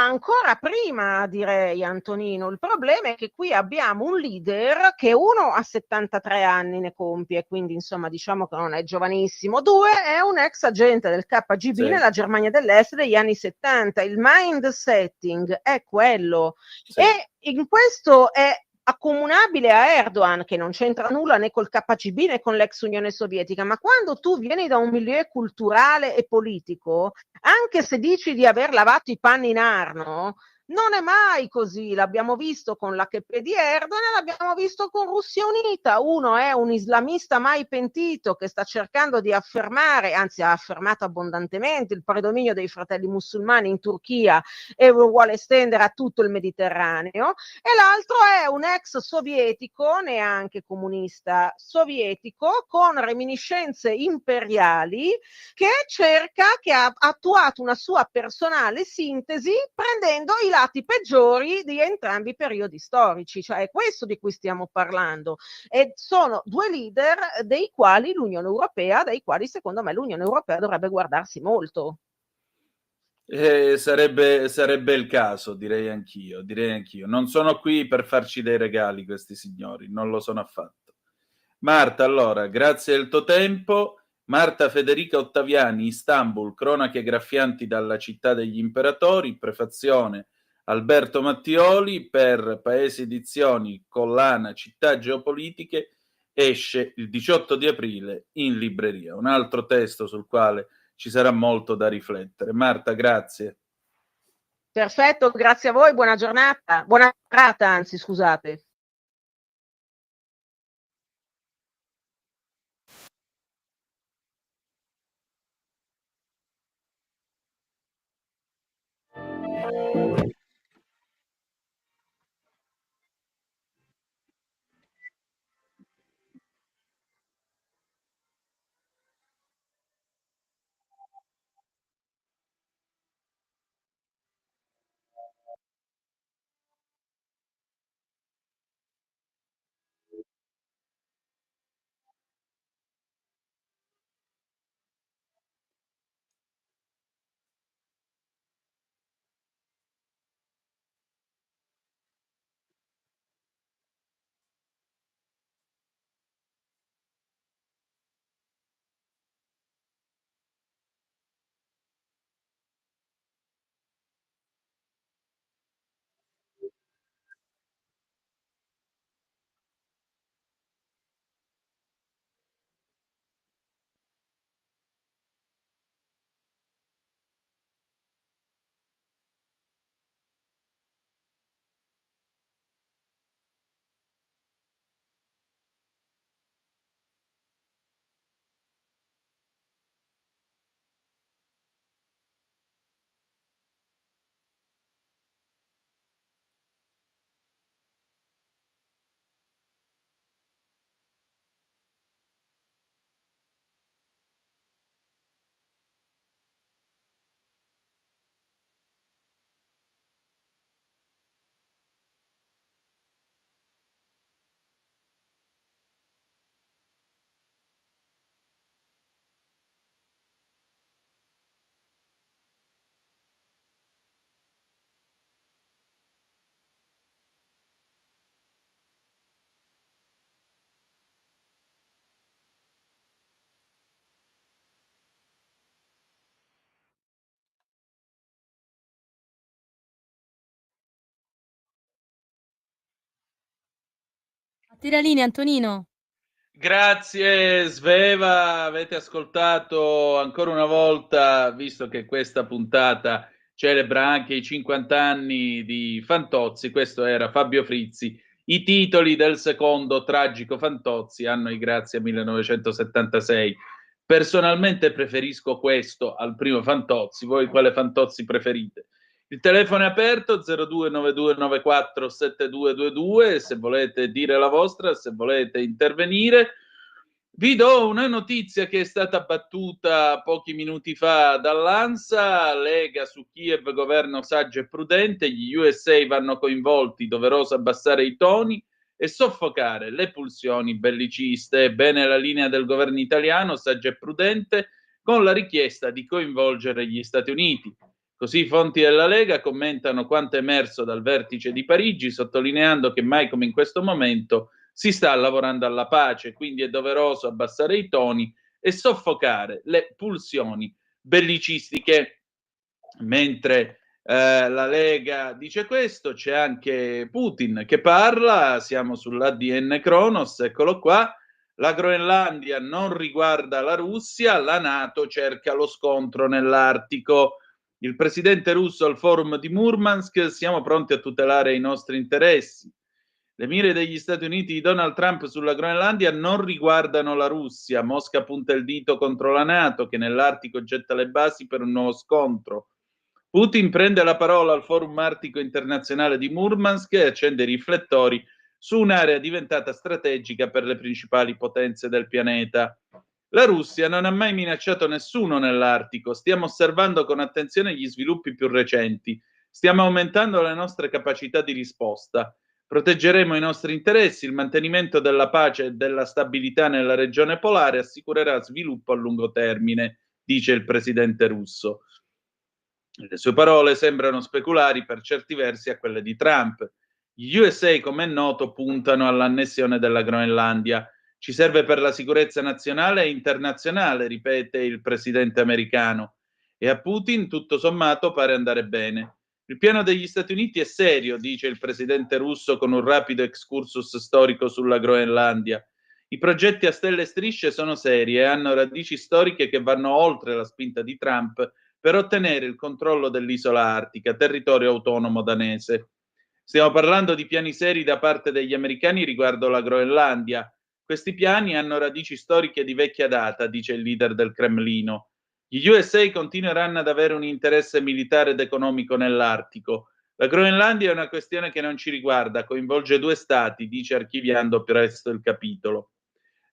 ancora prima, direi, Antonino, il problema è che qui abbiamo un leader che uno ha 73 anni, ne compie, quindi insomma diciamo che non è giovanissimo, 2 è un ex agente del KGB
Sì.
nella Germania dell'Est degli anni 70, il mind setting è quello,
Sì.
e in questo è accomunabile a Erdogan, che non c'entra nulla né col KGB né con l'ex Unione Sovietica, ma quando tu vieni da un milieu culturale e politico, anche se dici di aver lavato i panni in Arno, non è mai così. L'abbiamo visto con l'AKP di Erdogan, l'abbiamo visto con Russia Unita. Uno è un islamista mai pentito che sta cercando di affermare, anzi ha affermato abbondantemente il predominio dei fratelli musulmani in Turchia e lo vuole estendere a tutto il Mediterraneo, e l'altro è un ex sovietico, neanche comunista, sovietico con reminiscenze imperiali, che ha attuato una sua personale sintesi prendendo i lati peggiori di entrambi i periodi storici, cioè è questo di cui stiamo parlando, e sono 2 leader dei quali secondo me l'Unione Europea dovrebbe guardarsi molto.
Sarebbe il caso, direi anch'io. Non sono qui per farci dei regali questi signori, non lo sono affatto. Marta, allora, grazie del tuo tempo. Marta Federica Ottaviani, Istanbul, cronache graffianti dalla città degli imperatori, prefazione Alberto Mattioli, per Paesi Edizioni, collana Città Geopolitiche, esce il 18 di aprile in libreria. Un altro testo sul quale ci sarà molto da riflettere. Marta, grazie.
Perfetto, grazie a voi, buona giornata, buona serata, anzi, scusate.
A te la linea, Antonino.
Grazie Sveva, avete ascoltato ancora una volta, visto che questa puntata celebra anche i 50 anni di Fantozzi, questo era Fabio Frizzi, i titoli del secondo tragico Fantozzi, anno di grazia 1976. Personalmente preferisco questo al primo Fantozzi, voi quale Fantozzi preferite? Il telefono è aperto 0292947222, se volete dire la vostra, se volete intervenire. Vi do una notizia che è stata battuta pochi minuti fa dall'ANSA. Lega su Kiev, governo saggio e prudente, gli USA vanno coinvolti, doveroso abbassare i toni e soffocare le pulsioni belliciste. Bene la linea del governo italiano, saggio e prudente, con la richiesta di coinvolgere gli Stati Uniti. Così fonti della Lega commentano quanto emerso dal vertice di Parigi, sottolineando che mai come in questo momento si sta lavorando alla pace, quindi è doveroso abbassare i toni e soffocare le pulsioni bellicistiche. Mentre la Lega dice questo, c'è anche Putin che parla, siamo sull'ADN Kronos, eccolo qua. La Groenlandia non riguarda la Russia, la NATO cerca lo scontro nell'Artico. Il presidente russo al forum di Murmansk: siamo pronti a tutelare i nostri interessi. Le mire degli Stati Uniti di Donald Trump sulla Groenlandia non riguardano la Russia. Mosca punta il dito contro la NATO, che nell'Artico getta le basi per un nuovo scontro. Putin prende la parola al Forum Artico Internazionale di Murmansk e accende i riflettori su un'area diventata strategica per le principali potenze del pianeta. La Russia non ha mai minacciato nessuno nell'Artico. Stiamo osservando con attenzione gli sviluppi più recenti. Stiamo aumentando le nostre capacità di risposta. Proteggeremo i nostri interessi, il mantenimento della pace e della stabilità nella regione polare assicurerà sviluppo a lungo termine, dice il presidente russo. Le sue parole sembrano speculari per certi versi a quelle di Trump. Gli USA, come è noto, puntano all'annessione della Groenlandia. Ci serve per la sicurezza nazionale e internazionale, ripete il presidente americano. E a Putin, tutto sommato, pare andare bene. Il piano degli Stati Uniti è serio, dice il presidente russo con un rapido excursus storico sulla Groenlandia. I progetti a stelle e strisce sono seri e hanno radici storiche che vanno oltre la spinta di Trump per ottenere il controllo dell'isola artica, territorio autonomo danese. Stiamo parlando di piani seri da parte degli americani riguardo la Groenlandia. Questi piani hanno radici storiche di vecchia data, dice il leader del Cremlino. Gli USA continueranno ad avere un interesse militare ed economico nell'Artico. La Groenlandia è una questione che non ci riguarda, coinvolge 2 stati, dice archiviando presto il capitolo.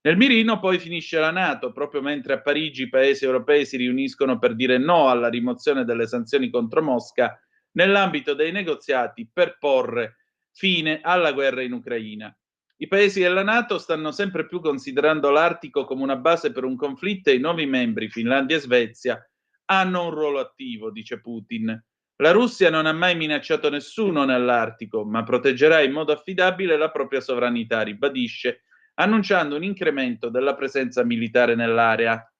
Nel mirino poi finisce la NATO, proprio mentre a Parigi i paesi europei si riuniscono per dire no alla rimozione delle sanzioni contro Mosca nell'ambito dei negoziati per porre fine alla guerra in Ucraina. I paesi della NATO stanno sempre più considerando l'Artico come una base per un conflitto e i nuovi membri, Finlandia e Svezia, hanno un ruolo attivo, dice Putin. La Russia non ha mai minacciato nessuno nell'Artico, ma proteggerà in modo affidabile la propria sovranità, ribadisce, annunciando un incremento della presenza militare nell'area.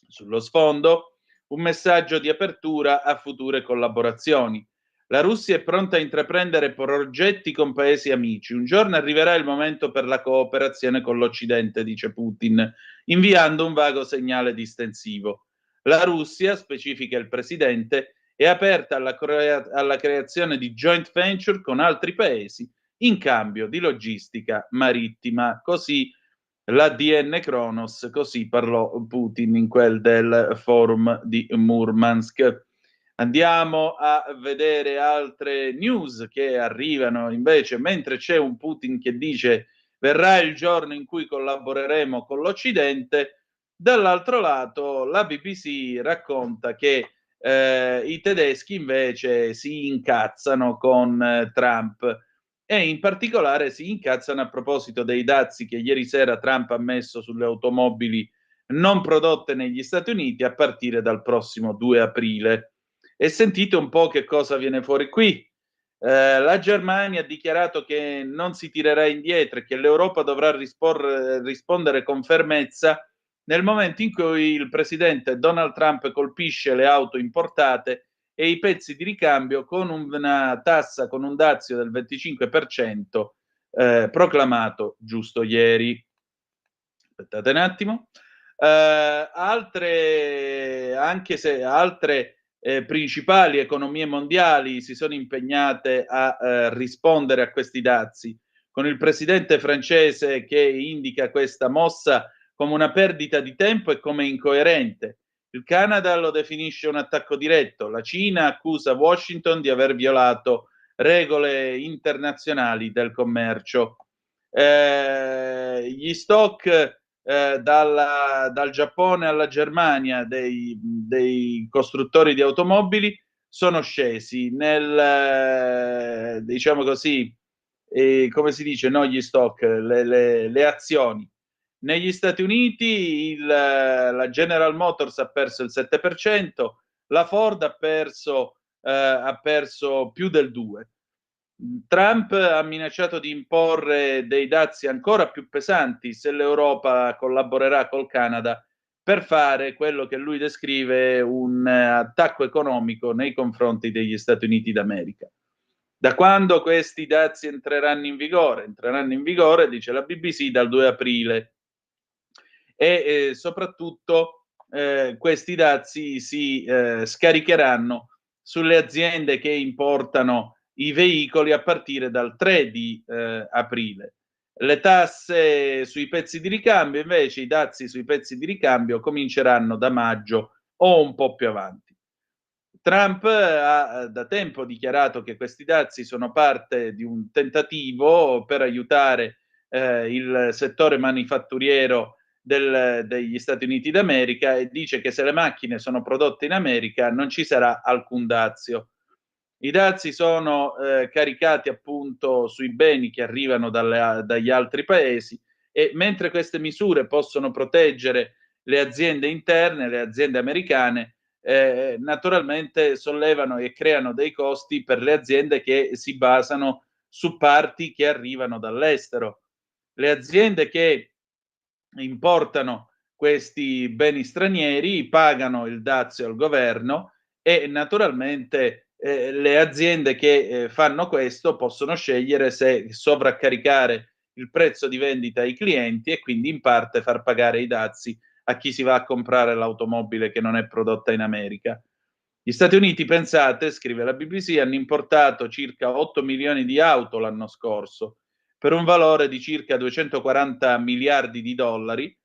Sullo sfondo, un messaggio di apertura a future collaborazioni. La Russia è pronta a intraprendere progetti con paesi amici. Un giorno arriverà il momento per la cooperazione con l'Occidente, dice Putin, inviando un vago segnale distensivo. La Russia, specifica il presidente, è aperta alla creazione di joint venture con altri paesi in cambio di logistica marittima. Così l'ADN Kronos, così parlò Putin in quel del forum di Murmansk. Andiamo a vedere altre news che arrivano invece, mentre c'è un Putin che dice verrà il giorno in cui collaboreremo con l'Occidente. Dall'altro lato la BBC racconta che i tedeschi invece si incazzano con Trump e in particolare si incazzano a proposito dei dazi che ieri sera Trump ha messo sulle automobili non prodotte negli Stati Uniti a partire dal prossimo 2 aprile. E sentite un po' che cosa viene fuori qui. La Germania ha dichiarato che non si tirerà indietro e che l'Europa dovrà rispondere con fermezza nel momento in cui il presidente Donald Trump colpisce le auto importate e i pezzi di ricambio con una tassa, con un dazio del 25% proclamato giusto ieri. Aspettate un attimo. Anche se altre principali economie mondiali si sono impegnate a rispondere a questi dazi, con il presidente francese che indica questa mossa come una perdita di tempo e come incoerente. Il Canada lo definisce un attacco diretto. La Cina accusa Washington di aver violato regole internazionali del commercio. Gli stock dal Giappone alla Germania dei costruttori di automobili sono scesi diciamo così, come si dice, no, gli stock, le azioni. Negli Stati Uniti la General Motors ha perso il 7%, la Ford ha perso più del 2%. Trump ha minacciato di imporre dei dazi ancora più pesanti se l'Europa collaborerà col Canada per fare quello che lui descrive un attacco economico nei confronti degli Stati Uniti d'America. Da quando questi dazi entreranno in vigore? Entreranno in vigore, dice la BBC, dal 2 aprile e soprattutto questi dazi si scaricheranno sulle aziende che importano i veicoli a partire dal 3 di aprile. Le tasse sui pezzi di ricambio, invece, i dazi sui pezzi di ricambio cominceranno da maggio o un po' più avanti. Trump ha da tempo dichiarato che questi dazi sono parte di un tentativo per aiutare il settore manifatturiero degli Stati Uniti d'America e dice che se le macchine sono prodotte in America non ci sarà alcun dazio. I dazi sono caricati appunto sui beni che arrivano dagli altri paesi e mentre queste misure possono proteggere le aziende interne, le aziende americane, naturalmente sollevano e creano dei costi per le aziende che si basano su parti che arrivano dall'estero. Le aziende che importano questi beni stranieri pagano il dazio al governo e naturalmente le aziende che fanno questo possono scegliere se sovraccaricare il prezzo di vendita ai clienti e quindi in parte far pagare i dazi a chi si va a comprare l'automobile che non è prodotta in America. Gli Stati Uniti, pensate, scrive la BBC, hanno importato circa 8 milioni di auto l'anno scorso per un valore di circa 240 miliardi di dollari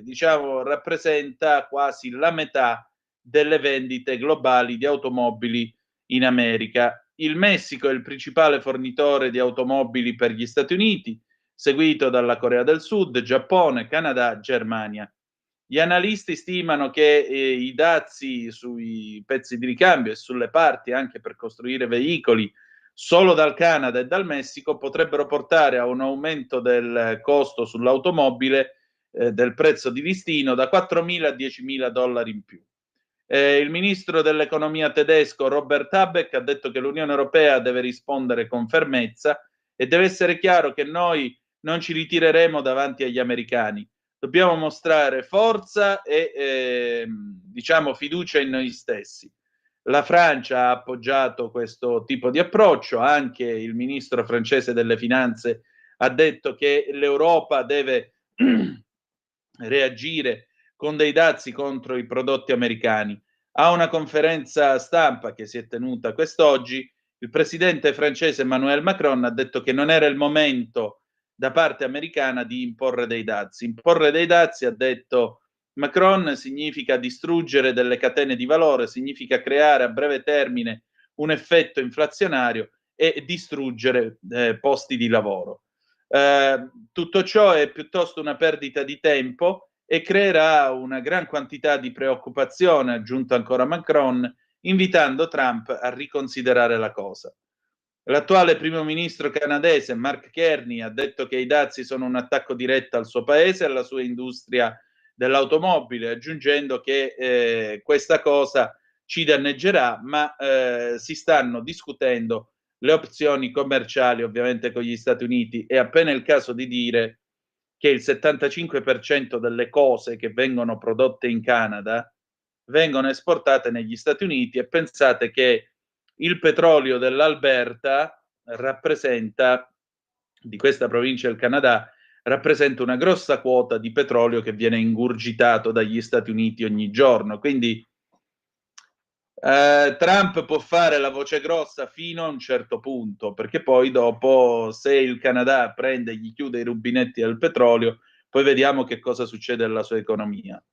diciamo rappresenta quasi la metà delle vendite globali di automobili in America. Il Messico è il principale fornitore di automobili per gli Stati Uniti, seguito dalla Corea del Sud, Giappone, Canada, Germania. Gli analisti stimano che i dazi sui pezzi di ricambio e sulle parti anche per costruire veicoli solo dal Canada e dal Messico potrebbero portare a un aumento del costo sull'automobile del prezzo di listino da 4.000 a 10.000 dollari in più. Il ministro dell'economia tedesco Robert Habeck ha detto che l'Unione Europea deve rispondere con fermezza e deve essere chiaro che noi non ci ritireremo davanti agli americani. Dobbiamo mostrare forza e diciamo fiducia in noi stessi. La Francia ha appoggiato questo tipo di approccio, anche il ministro francese delle finanze ha detto che l'Europa deve reagire con dei dazi contro i prodotti americani. A una conferenza stampa che si è tenuta quest'oggi, il presidente francese Emmanuel Macron ha detto che non era il momento da parte americana di imporre dei dazi. Imporre dei dazi, ha detto Macron, significa distruggere delle catene di valore, significa creare a breve termine un effetto inflazionario e distruggere posti di lavoro. Tutto ciò è piuttosto una perdita di tempo e creerà una gran quantità di preoccupazione, ha aggiunto ancora Macron, invitando Trump a riconsiderare la cosa. L'attuale primo ministro canadese Mark Carney ha detto che i dazi sono un attacco diretto al suo paese e alla sua industria dell'automobile, aggiungendo che questa cosa ci danneggerà, ma si stanno discutendo le opzioni commerciali ovviamente con gli Stati Uniti. È appena il caso di dire che il 75% delle cose che vengono prodotte in Canada vengono esportate negli Stati Uniti e pensate che il petrolio dell'Alberta rappresenta, di questa provincia del Canada, rappresenta una grossa quota di petrolio che viene ingurgitato dagli Stati Uniti ogni giorno. Quindi Trump può fare la voce grossa fino a un certo punto, perché poi dopo, se il Canada prende e gli chiude i rubinetti del petrolio, poi vediamo che cosa succede alla sua economia.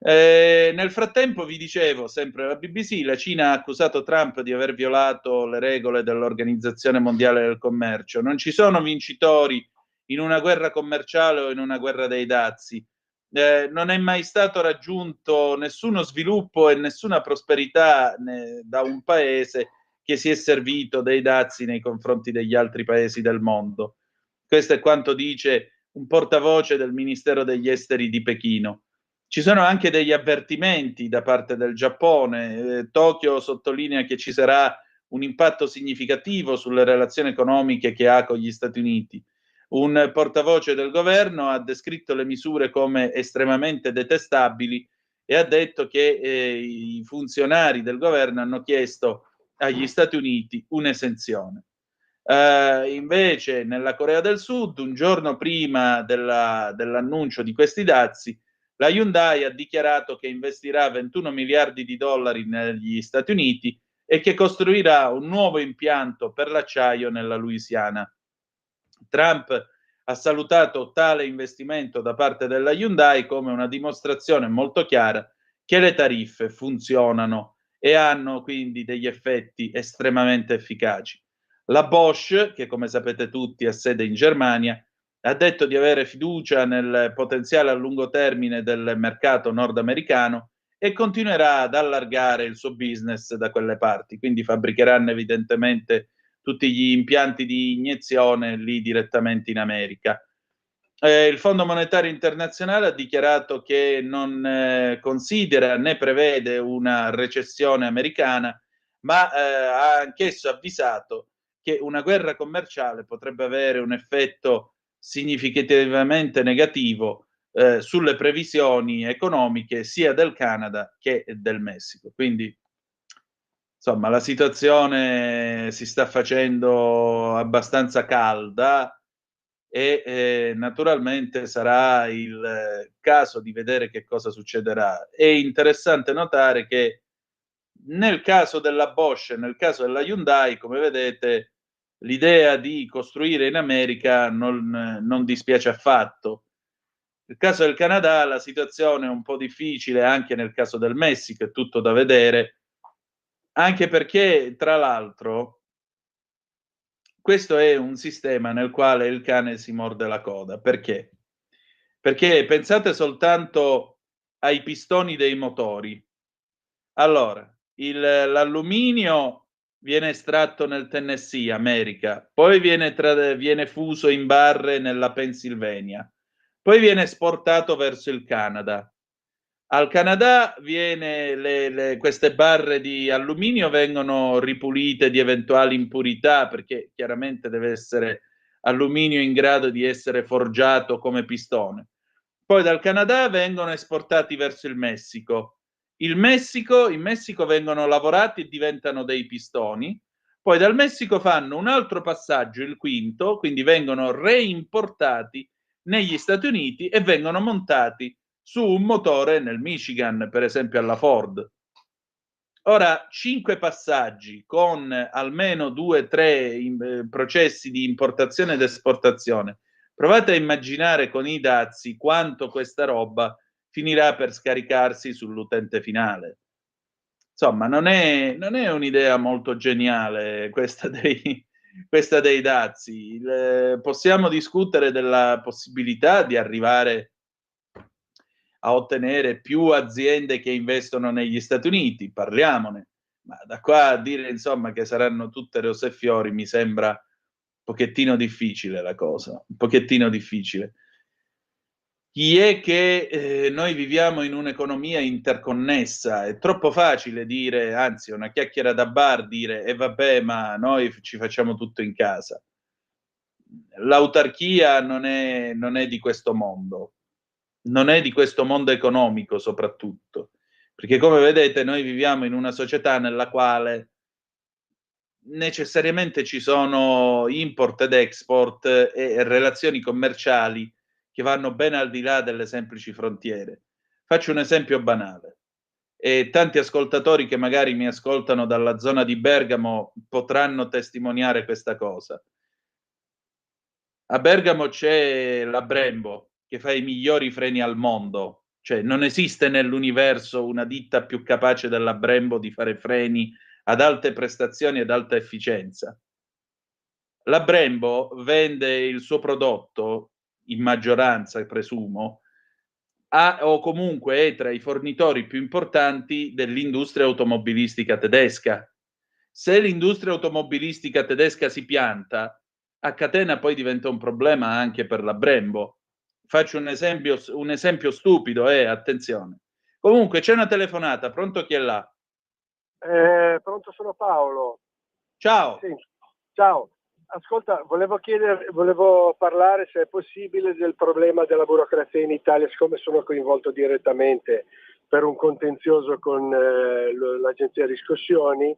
Nel frattempo, vi dicevo, sempre la BBC, la Cina ha accusato Trump di aver violato le regole dell'Organizzazione Mondiale del Commercio. Non ci sono vincitori in una guerra commerciale o in una guerra dei dazi. Non è mai stato raggiunto nessuno sviluppo e nessuna prosperità da un paese che si è servito dei dazi nei confronti degli altri paesi del mondo. Questo è quanto dice un portavoce del Ministero degli Esteri di Pechino. Ci sono anche degli avvertimenti da parte del Giappone. Tokyo sottolinea che ci sarà un impatto significativo sulle relazioni economiche che ha con gli Stati Uniti. Un portavoce del governo ha descritto le misure come estremamente detestabili e ha detto che i funzionari del governo hanno chiesto agli Stati Uniti un'esenzione. Invece nella Corea del Sud, un giorno prima dell'annuncio di questi dazi, la Hyundai ha dichiarato che investirà 21 miliardi di dollari negli Stati Uniti e che costruirà un nuovo impianto per l'acciaio nella Louisiana. Trump ha salutato tale investimento da parte della Hyundai come una dimostrazione molto chiara che le tariffe funzionano e hanno quindi degli effetti estremamente efficaci. La Bosch, che come sapete tutti ha sede in Germania, ha detto di avere fiducia nel potenziale a lungo termine del mercato nordamericano e continuerà ad allargare il suo business da quelle parti, quindi fabbricheranno evidentemente tutti gli impianti di iniezione lì direttamente in America. Il Fondo Monetario Internazionale ha dichiarato che non considera né prevede una recessione americana, ma ha anch'esso avvisato che una guerra commerciale potrebbe avere un effetto significativamente negativo sulle previsioni economiche sia del Canada che del Messico. Quindi, insomma, la situazione si sta facendo abbastanza calda e naturalmente sarà il caso di vedere che cosa succederà. È interessante notare che nel caso della Bosch e nel caso della Hyundai, come vedete, l'idea di costruire in America non dispiace affatto. Nel caso del Canada la situazione è un po' difficile, anche nel caso del Messico, è tutto da vedere, anche perché, tra l'altro, questo è un sistema nel quale il cane si morde la coda. Perché? Perché pensate soltanto ai pistoni dei motori. Allora, l'alluminio viene estratto nel Tennessee, America, poi viene fuso in barre nella Pennsylvania, poi viene esportato verso il Canada. Al Canada queste barre di alluminio vengono ripulite di eventuali impurità, perché chiaramente deve essere alluminio in grado di essere forgiato come pistone. Poi dal Canada vengono esportati verso il Messico. In Messico vengono lavorati e diventano dei pistoni. Poi dal Messico fanno un altro passaggio, il quinto, quindi vengono reimportati negli Stati Uniti e vengono montati su un motore nel Michigan, per esempio alla Ford. Ora, 5 passaggi con almeno 2-3 processi di importazione ed esportazione. Provate a immaginare con i dazi quanto questa roba finirà per scaricarsi sull'utente finale. Insomma, non è un'idea molto geniale questa dei dazi. Possiamo discutere della possibilità di arrivare a ottenere più aziende che investono negli Stati Uniti, parliamone, ma da qua a dire insomma che saranno tutte rose e fiori mi sembra un pochettino difficile la cosa, un pochettino difficile. Chi è che noi viviamo in un'economia interconnessa, è troppo facile dire, anzi è una chiacchiera da bar dire vabbè ma noi ci facciamo tutto in casa. L'autarchia non è di questo mondo. Non è di questo mondo economico soprattutto, perché come vedete noi viviamo in una società nella quale necessariamente ci sono import ed export e relazioni commerciali che vanno ben al di là delle semplici frontiere. Faccio un esempio banale e tanti ascoltatori che magari mi ascoltano dalla zona di Bergamo potranno testimoniare questa cosa. A Bergamo c'è la Brembo che fa i migliori freni al mondo, cioè non esiste nell'universo una ditta più capace della Brembo di fare freni ad alte prestazioni ed alta efficienza. La Brembo vende il suo prodotto, in maggioranza presumo, o comunque è tra i fornitori più importanti dell'industria automobilistica tedesca. Se l'industria automobilistica tedesca si pianta, a catena poi diventa un problema anche per la Brembo. Faccio un esempio stupido, attenzione. Comunque c'è una telefonata, pronto, chi è là?
Pronto, sono Paolo.
Ciao.
Sì, ciao. Ascolta, volevo parlare, se è possibile, del problema della burocrazia in Italia, siccome sono coinvolto direttamente per un contenzioso con l'agenzia riscossioni,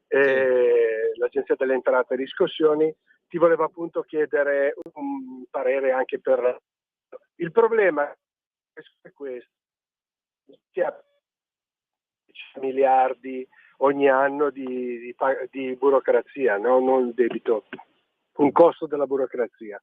l'agenzia delle entrate e riscossioni. Ti volevo appunto chiedere un parere anche per... Il problema è questo, che ha miliardi ogni anno di burocrazia, no? Non debito, un costo della burocrazia.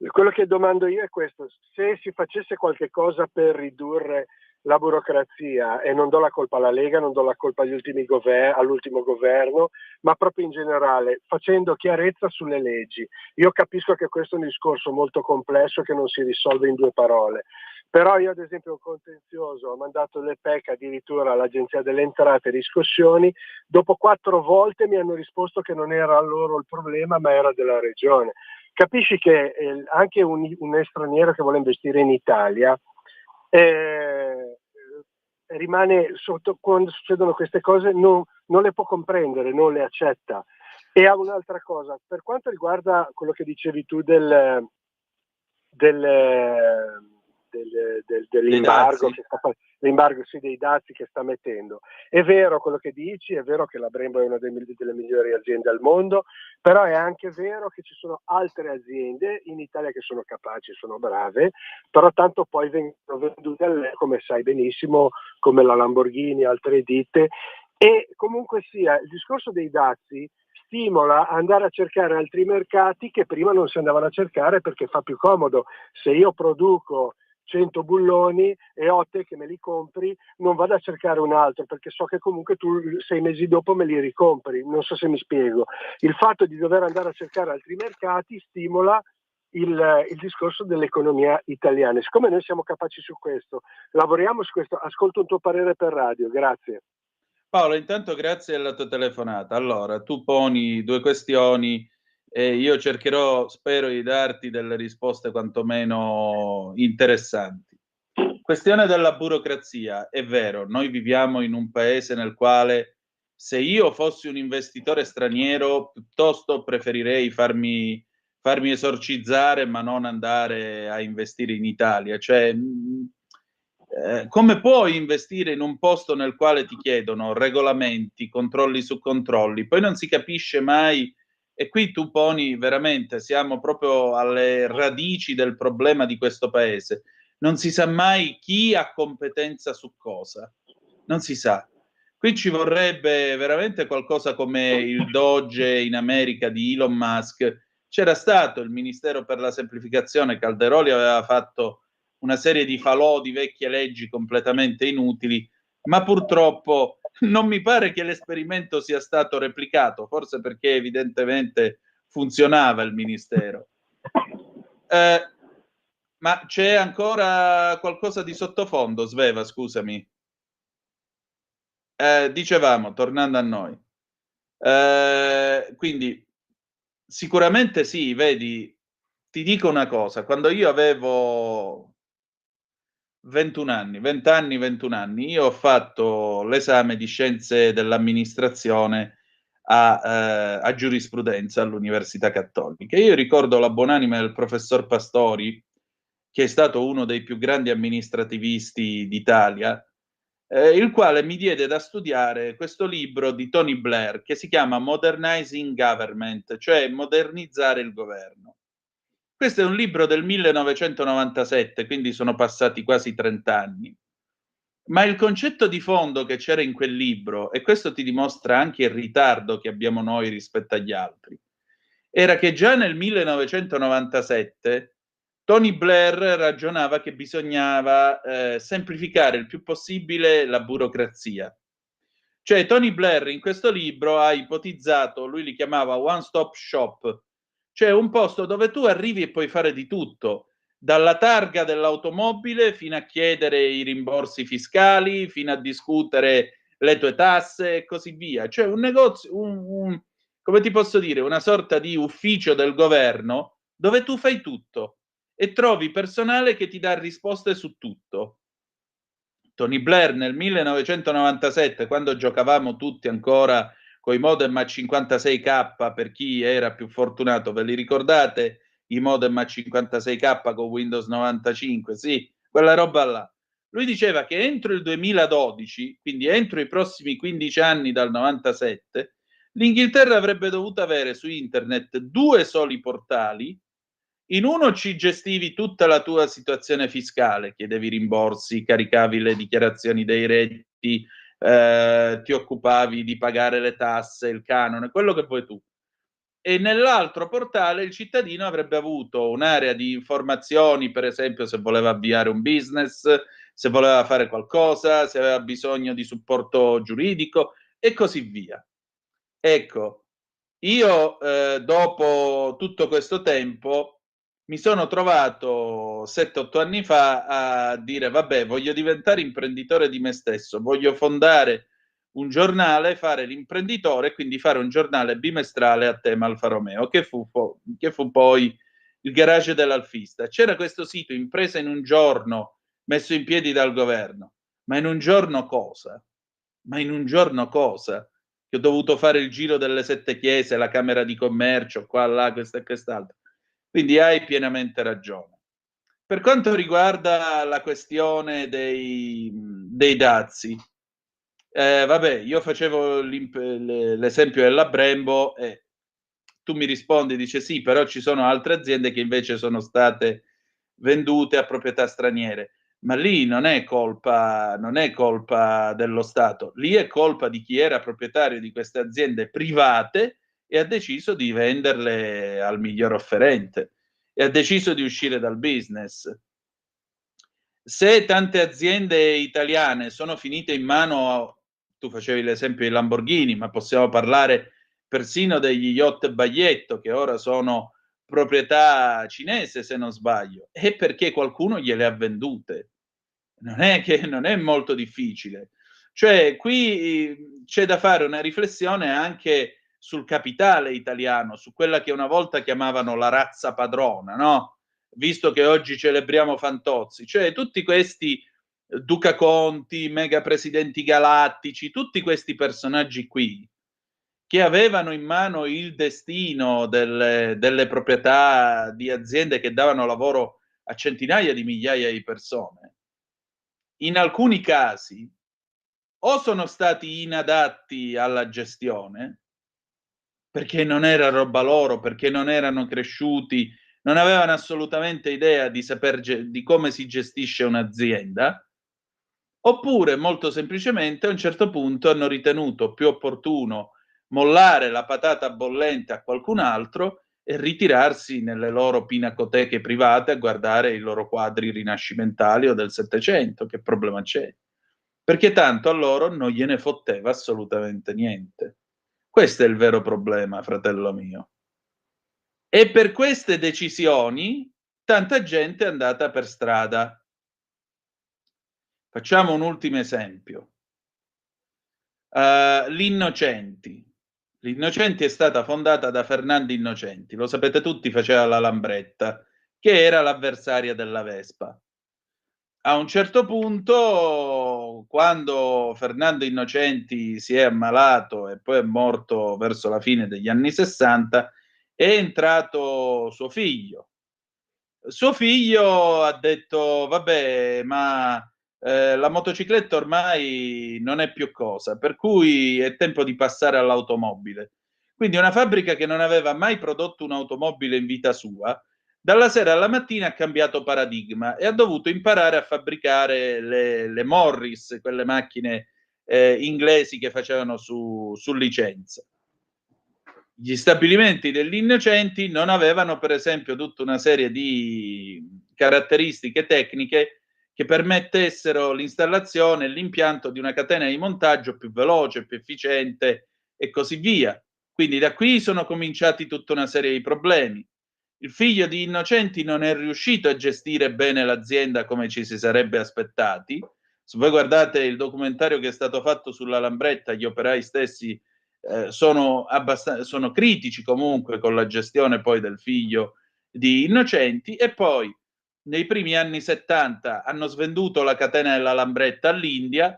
Quello che domando io è questo: se si facesse qualche cosa per ridurre la burocrazia, e non do la colpa alla Lega, non do la colpa all'ultimo governo, ma proprio in generale, facendo chiarezza sulle leggi. Io capisco che questo è un discorso molto complesso che non si risolve in 2 parole, però io ad esempio un contenzioso ho mandato le PEC addirittura all'Agenzia delle Entrate e Riscossioni, dopo 4 volte mi hanno risposto che non era loro il problema ma era della regione. Capisci che anche un straniero che vuole investire in Italia rimane sotto, quando succedono queste cose non le può comprendere, non le accetta. E ha un'altra cosa, per quanto riguarda quello che dicevi tu dell'embargo, l'embargo dei dazi che sta mettendo. È vero quello che dici, è vero che la Brembo è una delle migliori aziende al mondo, però è anche vero che ci sono altre aziende in Italia che sono capaci, sono brave, però tanto poi vengono vendute all'estero, come sai benissimo, come la Lamborghini, altre ditte. E comunque sia, il discorso dei dazi stimola a andare a cercare altri mercati che prima non si andavano a cercare, perché fa più comodo. Se io produco 100 bulloni e ho te che me li compri, non vado a cercare un altro, perché so che comunque tu 6 mesi dopo me li ricompri. Non so se mi spiego. Il fatto di dover andare a cercare altri mercati stimola il discorso dell'economia italiana. Siccome noi siamo capaci su questo, lavoriamo su questo. Ascolto un tuo parere per radio, grazie.
Paolo, intanto grazie alla tua telefonata. Allora, tu poni 2 questioni e io cercherò, spero, di darti delle risposte quantomeno interessanti. Questione della burocrazia, è vero, noi viviamo in un paese nel quale, se io fossi un investitore straniero, piuttosto preferirei farmi esorcizzare ma non andare a investire in Italia. Cioè, come puoi investire in un posto nel quale ti chiedono regolamenti, controlli su controlli, poi non si capisce mai, e qui tu poni veramente, siamo proprio alle radici del problema di questo paese, non si sa mai chi ha competenza su cosa, non si sa. Qui ci vorrebbe veramente qualcosa come il Doge in America di Elon Musk. C'era stato il Ministero per la Semplificazione, Calderoli aveva fatto una serie di falò di vecchie leggi completamente inutili, ma purtroppo non mi pare che l'esperimento sia stato replicato, forse perché evidentemente funzionava il Ministero. Ma c'è ancora qualcosa di sottofondo, Sveva, scusami. Dicevamo, tornando a noi. Quindi, sicuramente sì, vedi, ti dico una cosa, quando io avevo 21 anni, io ho fatto l'esame di scienze dell'amministrazione a giurisprudenza all'Università Cattolica. Io ricordo la buonanima del professor Pastori, che è stato uno dei più grandi amministrativisti d'Italia, il quale mi diede da studiare questo libro di Tony Blair che si chiama Modernizing Government, cioè modernizzare il governo. Questo è un libro del 1997, quindi sono passati quasi 30 anni. Ma il concetto di fondo che c'era in quel libro, e questo ti dimostra anche il ritardo che abbiamo noi rispetto agli altri, era che già nel 1997 Tony Blair ragionava che bisognava semplificare il più possibile la burocrazia. Cioè Tony Blair in questo libro ha ipotizzato, lui li chiamava one stop shop, cioè un posto dove tu arrivi e puoi fare di tutto, dalla targa dell'automobile fino a chiedere i rimborsi fiscali, fino a discutere le tue tasse e così via. Cioè un negozio, come ti posso dire, una sorta di ufficio del governo dove tu fai tutto e trovi personale che ti dà risposte su tutto. Tony Blair nel 1997, quando giocavamo tutti ancora con i modem a 56k, per chi era più fortunato, ve li ricordate? I modem a 56k con Windows 95, sì, quella roba là. Lui diceva che entro il 2012, quindi entro i prossimi 15 anni dal 97, l'Inghilterra avrebbe dovuto avere su internet 2 soli portali. In uno ci gestivi tutta la tua situazione fiscale, chiedevi rimborsi, caricavi le dichiarazioni dei redditi, ti occupavi di pagare le tasse, il canone, quello che vuoi tu. E nell'altro portale il cittadino avrebbe avuto un'area di informazioni, per esempio se voleva avviare un business, se voleva fare qualcosa, se aveva bisogno di supporto giuridico e così via. Ecco, io dopo tutto questo tempo mi sono trovato 7-8 anni fa a dire vabbè, voglio diventare imprenditore di me stesso, voglio fondare un giornale, fare l'imprenditore e quindi fare un giornale bimestrale a tema Alfa Romeo, che fu poi il garage dell'alfista. C'era questo sito, Impresa in un giorno, messo in piedi dal governo. Ma in un giorno cosa? Ma in un giorno cosa? Che ho dovuto fare il giro delle 7 chiese, la Camera di Commercio, qua, là, questo e quest'altro. Quindi hai pienamente ragione. Per quanto riguarda la questione dei dazi, vabbè, io facevo l'esempio della Brembo e tu mi rispondi, dice sì, però ci sono altre aziende che invece sono state vendute a proprietà straniere. Ma lì non è colpa dello Stato, lì è colpa di chi era proprietario di queste aziende private e ha deciso di venderle al miglior offerente e ha deciso di uscire dal business. Se tante aziende italiane sono finite in mano, tu facevi l'esempio di Lamborghini, ma possiamo parlare persino degli yacht Baglietto, che ora sono proprietà cinese, se non sbaglio, è perché qualcuno gliele ha vendute. Non è molto difficile. Cioè, qui c'è da fare una riflessione anche sul capitale italiano, su quella che una volta chiamavano la razza padrona, no? Visto che oggi celebriamo Fantozzi, cioè tutti questi Duca Conti, mega presidenti galattici, tutti questi personaggi qui che avevano in mano il destino delle proprietà di aziende che davano lavoro a centinaia di migliaia di persone, in alcuni casi o sono stati inadatti alla gestione perché non era roba loro, perché non erano cresciuti, non avevano assolutamente idea di come si gestisce un'azienda, oppure molto semplicemente a un certo punto hanno ritenuto più opportuno mollare la patata bollente a qualcun altro e ritirarsi nelle loro pinacoteche private a guardare i loro quadri rinascimentali o del Settecento. Che problema c'è? Perché tanto a loro non gliene fotteva assolutamente niente. Questo è il vero problema, fratello mio. E per queste decisioni tanta gente è andata per strada. Facciamo un ultimo esempio. L'Innocenti. L'Innocenti è stata fondata da Fernando Innocenti, lo sapete tutti, faceva la Lambretta, che era l'avversaria della Vespa. A un certo punto, quando Fernando Innocenti si è ammalato e poi è morto verso la fine degli anni 60, è entrato suo figlio. Suo figlio ha detto, vabbè, ma la motocicletta ormai non è più cosa, per cui è tempo di passare all'automobile. Quindi una fabbrica che non aveva mai prodotto un'automobile in vita sua, dalla sera alla mattina ha cambiato paradigma e ha dovuto imparare a fabbricare le Morris, quelle macchine inglesi che facevano su licenza. Gli stabilimenti degli Innocenti non avevano, per esempio, tutta una serie di caratteristiche tecniche che permettessero l'installazione e l'impianto di una catena di montaggio più veloce, più efficiente e così via. Quindi da qui sono cominciati tutta una serie di problemi. Il figlio di Innocenti non è riuscito a gestire bene l'azienda come ci si sarebbe aspettati. Se voi guardate il documentario che è stato fatto sulla Lambretta, gli operai stessi sono critici comunque con la gestione poi del figlio di Innocenti, e poi nei primi anni 70 hanno svenduto la catena della Lambretta all'India,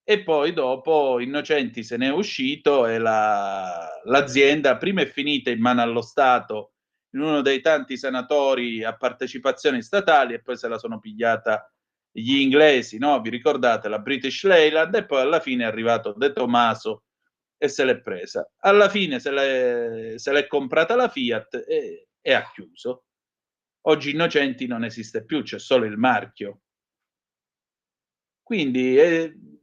e poi dopo Innocenti se ne è uscito e l'azienda prima è finita in mano allo Stato in uno dei tanti sanatori a partecipazioni statali, e poi se la sono pigliata gli inglesi, no? Vi ricordate la British Leyland? E poi alla fine è arrivato De Tomaso e se l'è presa. Alla fine se l'è comprata la Fiat e ha chiuso. Oggi Innocenti non esiste più, c'è solo il marchio. Quindi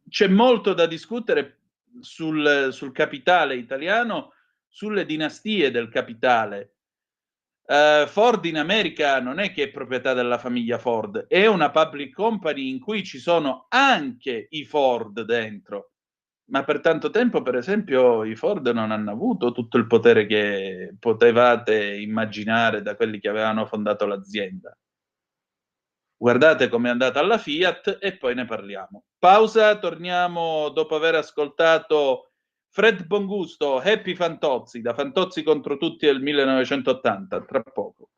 c'è molto da discutere sul capitale italiano, sulle dinastie del capitale. Ford in America non è che è proprietà della famiglia Ford, è una public company in cui ci sono anche i Ford dentro, ma per tanto tempo, per esempio, i Ford non hanno avuto tutto il potere che potevate immaginare da quelli che avevano fondato l'azienda. Guardate com'è andata alla Fiat e poi ne parliamo. Pausa, torniamo dopo aver ascoltato Fred Bongusto, Happy Fantozzi, da Fantozzi contro tutti del 1980, tra poco.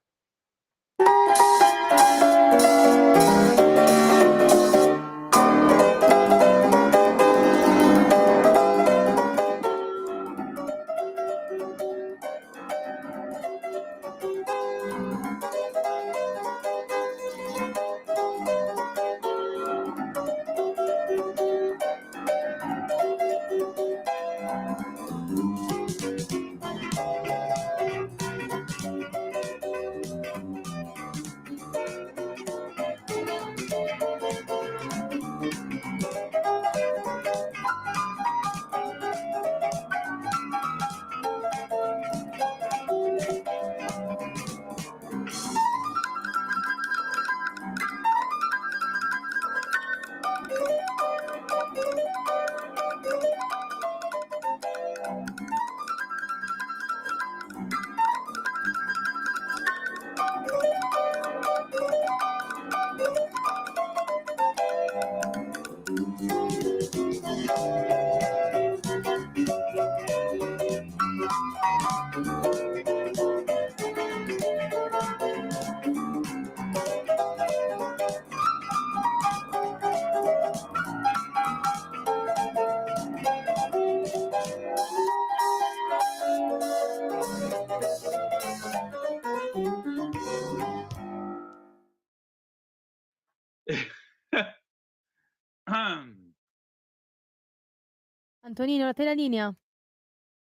Antonino, te la linea?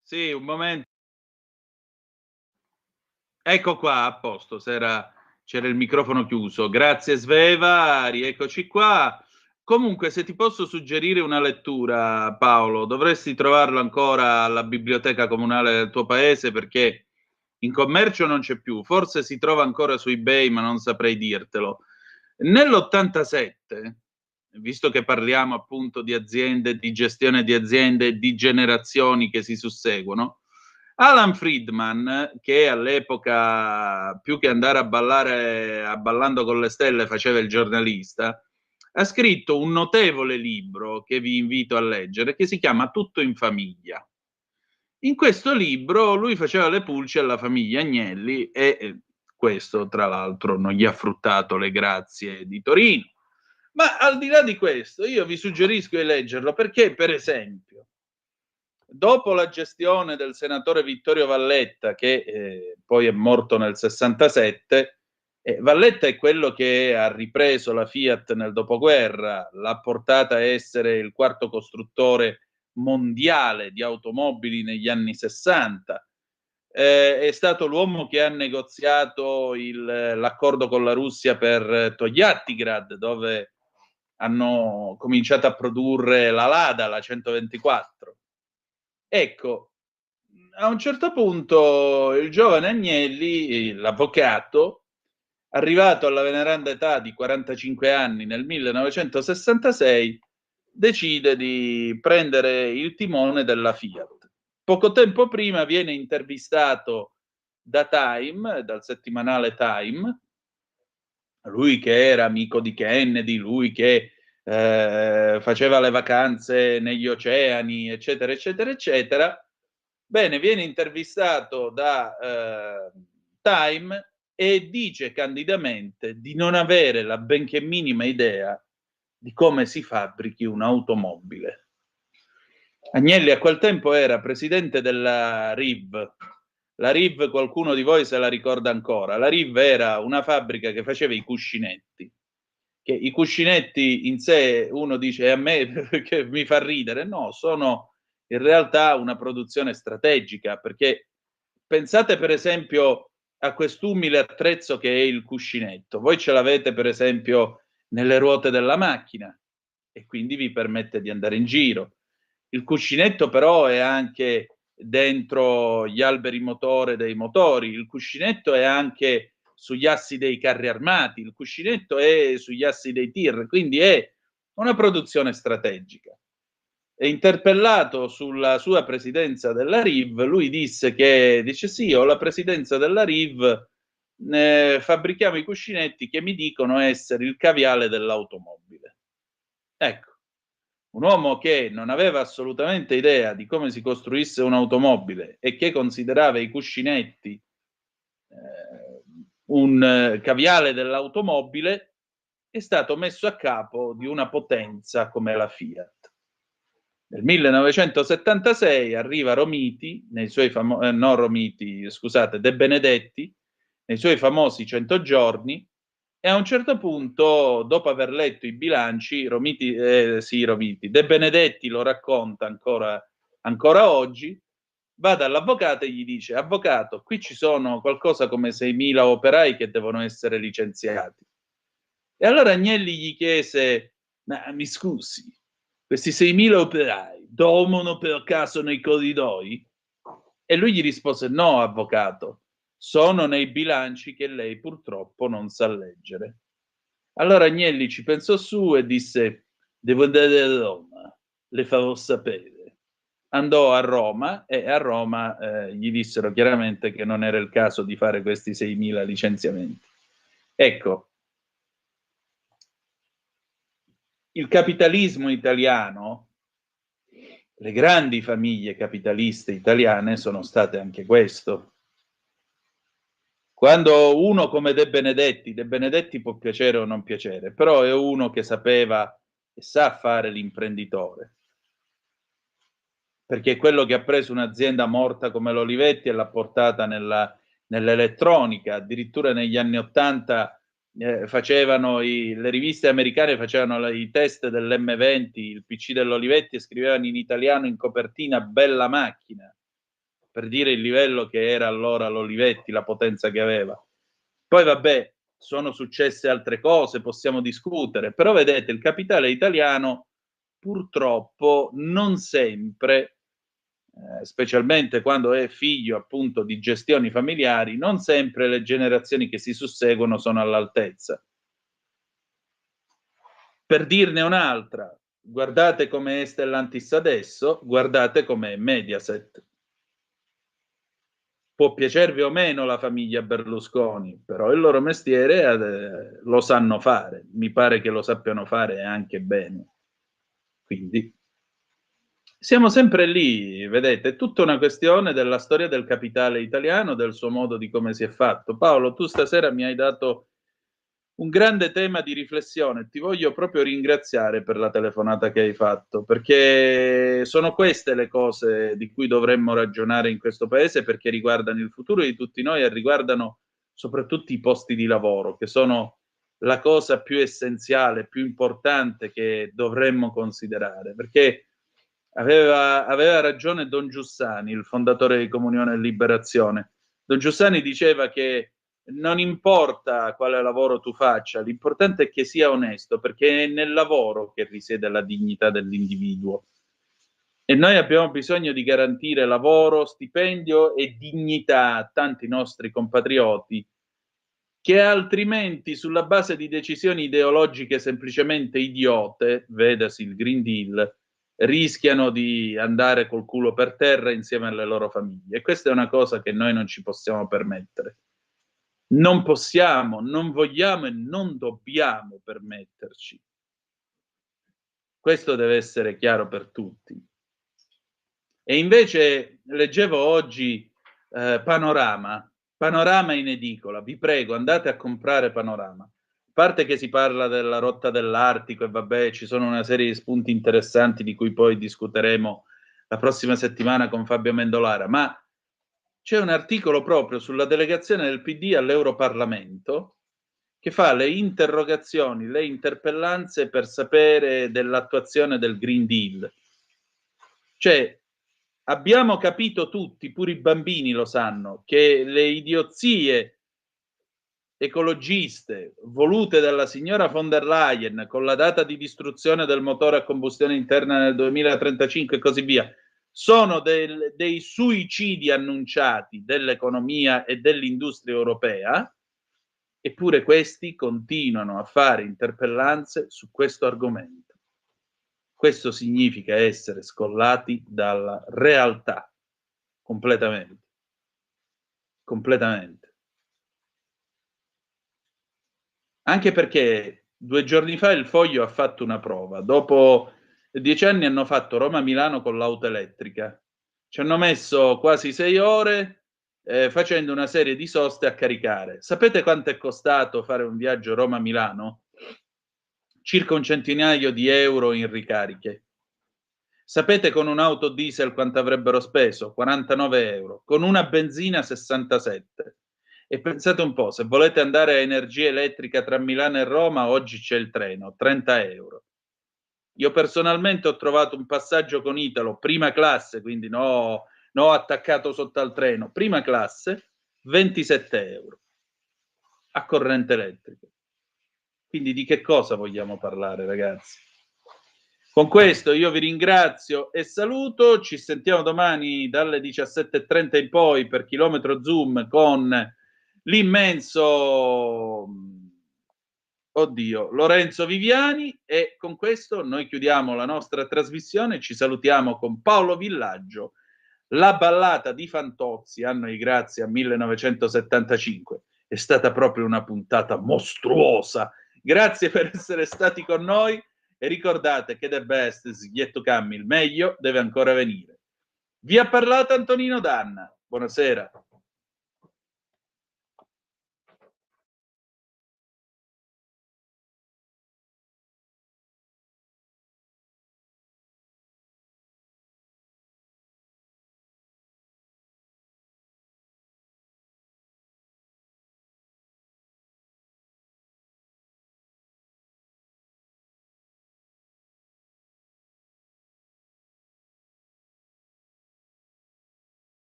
Sì, un momento. Ecco qua, a posto, c'era il microfono chiuso. Grazie Sveva, rieccoci qua. Comunque, se ti posso suggerire una lettura, Paolo, dovresti trovarlo ancora alla biblioteca comunale del tuo paese, perché in commercio non c'è più, forse si trova ancora su eBay, ma non saprei dirtelo. Nell'87, visto che parliamo appunto di aziende, di gestione di aziende, di generazioni che si susseguono, Alan Friedman, che all'epoca più che andare a ballare a Ballando con le Stelle faceva il giornalista, ha scritto un notevole libro che vi invito a leggere, che si chiama Tutto in famiglia. In questo libro lui faceva le pulci alla famiglia Agnelli e questo, tra l'altro, non gli ha fruttato le grazie di Torino. Ma al di là di questo, io vi suggerisco di leggerlo perché, per esempio, dopo la gestione del senatore Vittorio Valletta, che poi è morto nel 67, Valletta è quello che ha ripreso la Fiat nel dopoguerra, l'ha portata a essere il quarto costruttore mondiale di automobili negli anni 60. È stato l'uomo che ha negoziato l'accordo con la Russia per Togliattigrad, dove hanno cominciato a produrre la Lada, la 124. Ecco, a un certo punto il giovane Agnelli, l'avvocato, arrivato alla veneranda età di 45 anni nel 1966, decide di prendere il timone della Fiat. Poco tempo prima viene intervistato da Time, dal settimanale Time, lui che era amico di Kennedy, lui che faceva le vacanze negli oceani, eccetera, eccetera, eccetera. Bene, viene intervistato da Time e dice candidamente di non avere la benché minima idea di come si fabbrichi un'automobile. Agnelli a quel tempo era presidente della RIV. La RIV, qualcuno di voi se la ricorda ancora. La RIV era una fabbrica che faceva i cuscinetti. Che i cuscinetti in sé, uno dice a me che mi fa ridere, no, sono in realtà una produzione strategica, perché pensate per esempio a quest'umile attrezzo che è il cuscinetto. Voi ce l'avete per esempio nelle ruote della macchina e quindi vi permette di andare in giro. Il cuscinetto però è anche dentro gli alberi motore dei motori, il cuscinetto è anche sugli assi dei carri armati, il cuscinetto è sugli assi dei tir, quindi è una produzione strategica. E interpellato sulla sua presidenza della RIV, lui dice sì, ho la presidenza della RIV, fabbrichiamo i cuscinetti che mi dicono essere il caviale dell'automobile. Ecco, un uomo che non aveva assolutamente idea di come si costruisse un'automobile e che considerava i cuscinetti un caviale dell'automobile, è stato messo a capo di una potenza come la Fiat. Nel 1976 arriva Romiti, nei suoi De Benedetti, nei suoi famosi 100 giorni, e a un certo punto, dopo aver letto i bilanci, De Benedetti lo racconta ancora oggi, va dall'avvocato e gli dice: avvocato, qui ci sono qualcosa come 6.000 operai che devono essere licenziati. E allora Agnelli gli chiese: ma mi scusi, questi 6.000 operai dormono per caso nei corridoi? E lui gli rispose: no, avvocato, sono nei bilanci che lei purtroppo non sa leggere. Allora Agnelli ci pensò su e disse: devo andare a Roma, le farò sapere. Andò a Roma e a Roma gli dissero chiaramente che non era il caso di fare questi 6.000 licenziamenti. Ecco, il capitalismo italiano, le grandi famiglie capitaliste italiane sono state anche questo. Quando uno come De Benedetti può piacere o non piacere, però è uno che sapeva e sa fare l'imprenditore, perché è quello che ha preso un'azienda morta come l'Olivetti e l'ha portata nell'elettronica. Addirittura negli anni '80 le riviste americane facevano i test dell'M20, il PC dell'Olivetti, e scrivevano in italiano in copertina "bella macchina", per dire il livello che era allora l'Olivetti, la potenza che aveva. Poi vabbè, sono successe altre cose, possiamo discutere, però vedete, il capitale italiano purtroppo non sempre, specialmente quando è figlio appunto di gestioni familiari, non sempre le generazioni che si susseguono sono all'altezza. Per dirne un'altra, guardate come è Stellantis adesso, guardate come è Mediaset. Può piacervi o meno la famiglia Berlusconi, però il loro mestiere lo sanno fare, mi pare che lo sappiano fare anche bene. Quindi siamo sempre lì, vedete, è tutta una questione della storia del capitale italiano, del suo modo di come si è fatto. Paolo, tu stasera mi hai dato un grande tema di riflessione, ti voglio proprio ringraziare per la telefonata che hai fatto, perché sono queste le cose di cui dovremmo ragionare in questo paese, perché riguardano il futuro di tutti noi e riguardano soprattutto i posti di lavoro, che sono la cosa più essenziale, più importante che dovremmo considerare, perché aveva ragione Don Giussani, il fondatore di Comunione e Liberazione. Don Giussani diceva che non importa quale lavoro tu faccia, l'importante è che sia onesto, perché è nel lavoro che risiede la dignità dell'individuo. E noi abbiamo bisogno di garantire lavoro, stipendio e dignità a tanti nostri compatrioti che altrimenti, sulla base di decisioni ideologiche semplicemente idiote, vedasi il Green Deal, rischiano di andare col culo per terra insieme alle loro famiglie. E questa è una cosa che noi non ci possiamo permettere. Non possiamo, non vogliamo e non dobbiamo permetterci. Questo deve essere chiaro per tutti. E invece leggevo oggi Panorama in edicola. Vi prego, andate a comprare Panorama. A parte che si parla della rotta dell'Artico e vabbè, ci sono una serie di spunti interessanti di cui poi discuteremo la prossima settimana con Fabio Mendolara, ma c'è un articolo proprio sulla delegazione del PD all'Europarlamento che fa le interrogazioni, le interpellanze per sapere dell'attuazione del Green Deal. Cioè, abbiamo capito tutti, pure i bambini lo sanno, che le idiozie ecologiste volute dalla signora von der Leyen con la data di distruzione del motore a combustione interna nel 2035 e così via, sono dei suicidi annunciati dell'economia e dell'industria europea, eppure questi continuano a fare interpellanze su questo argomento. Questo significa essere scollati dalla realtà, completamente. Anche perché 2 giorni fa il Foglio ha fatto una prova. Dopo 10 anni hanno fatto Roma-Milano con l'auto elettrica. Ci hanno messo quasi 6 ore facendo una serie di soste a caricare. Sapete quanto è costato fare un viaggio Roma-Milano? Circa un centinaio di euro in ricariche. Sapete con un'auto diesel quanto avrebbero speso? 49 euro. Con una benzina 67. E pensate un po', se volete andare a energia elettrica tra Milano e Roma, oggi c'è il treno, 30 euro. Io personalmente ho trovato un passaggio con Italo, prima classe, quindi no attaccato sotto al treno, prima classe, 27 euro a corrente elettrica. Quindi di che cosa vogliamo parlare, ragazzi? Con questo io vi ringrazio e saluto, ci sentiamo domani dalle 17:30 in poi per Chilometro Zoom con l'immenso Lorenzo Viviani, e con questo noi chiudiamo la nostra trasmissione, ci salutiamo con Paolo Villaggio, la ballata di Fantozzi, anno di grazia 1975. È stata proprio una puntata mostruosa. Grazie per essere stati con noi e ricordate che the best is yet to come, il meglio deve ancora venire. Vi ha parlato Antonino Danna. Buonasera.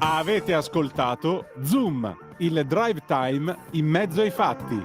Avete ascoltato Zoom, il drive time in mezzo ai fatti.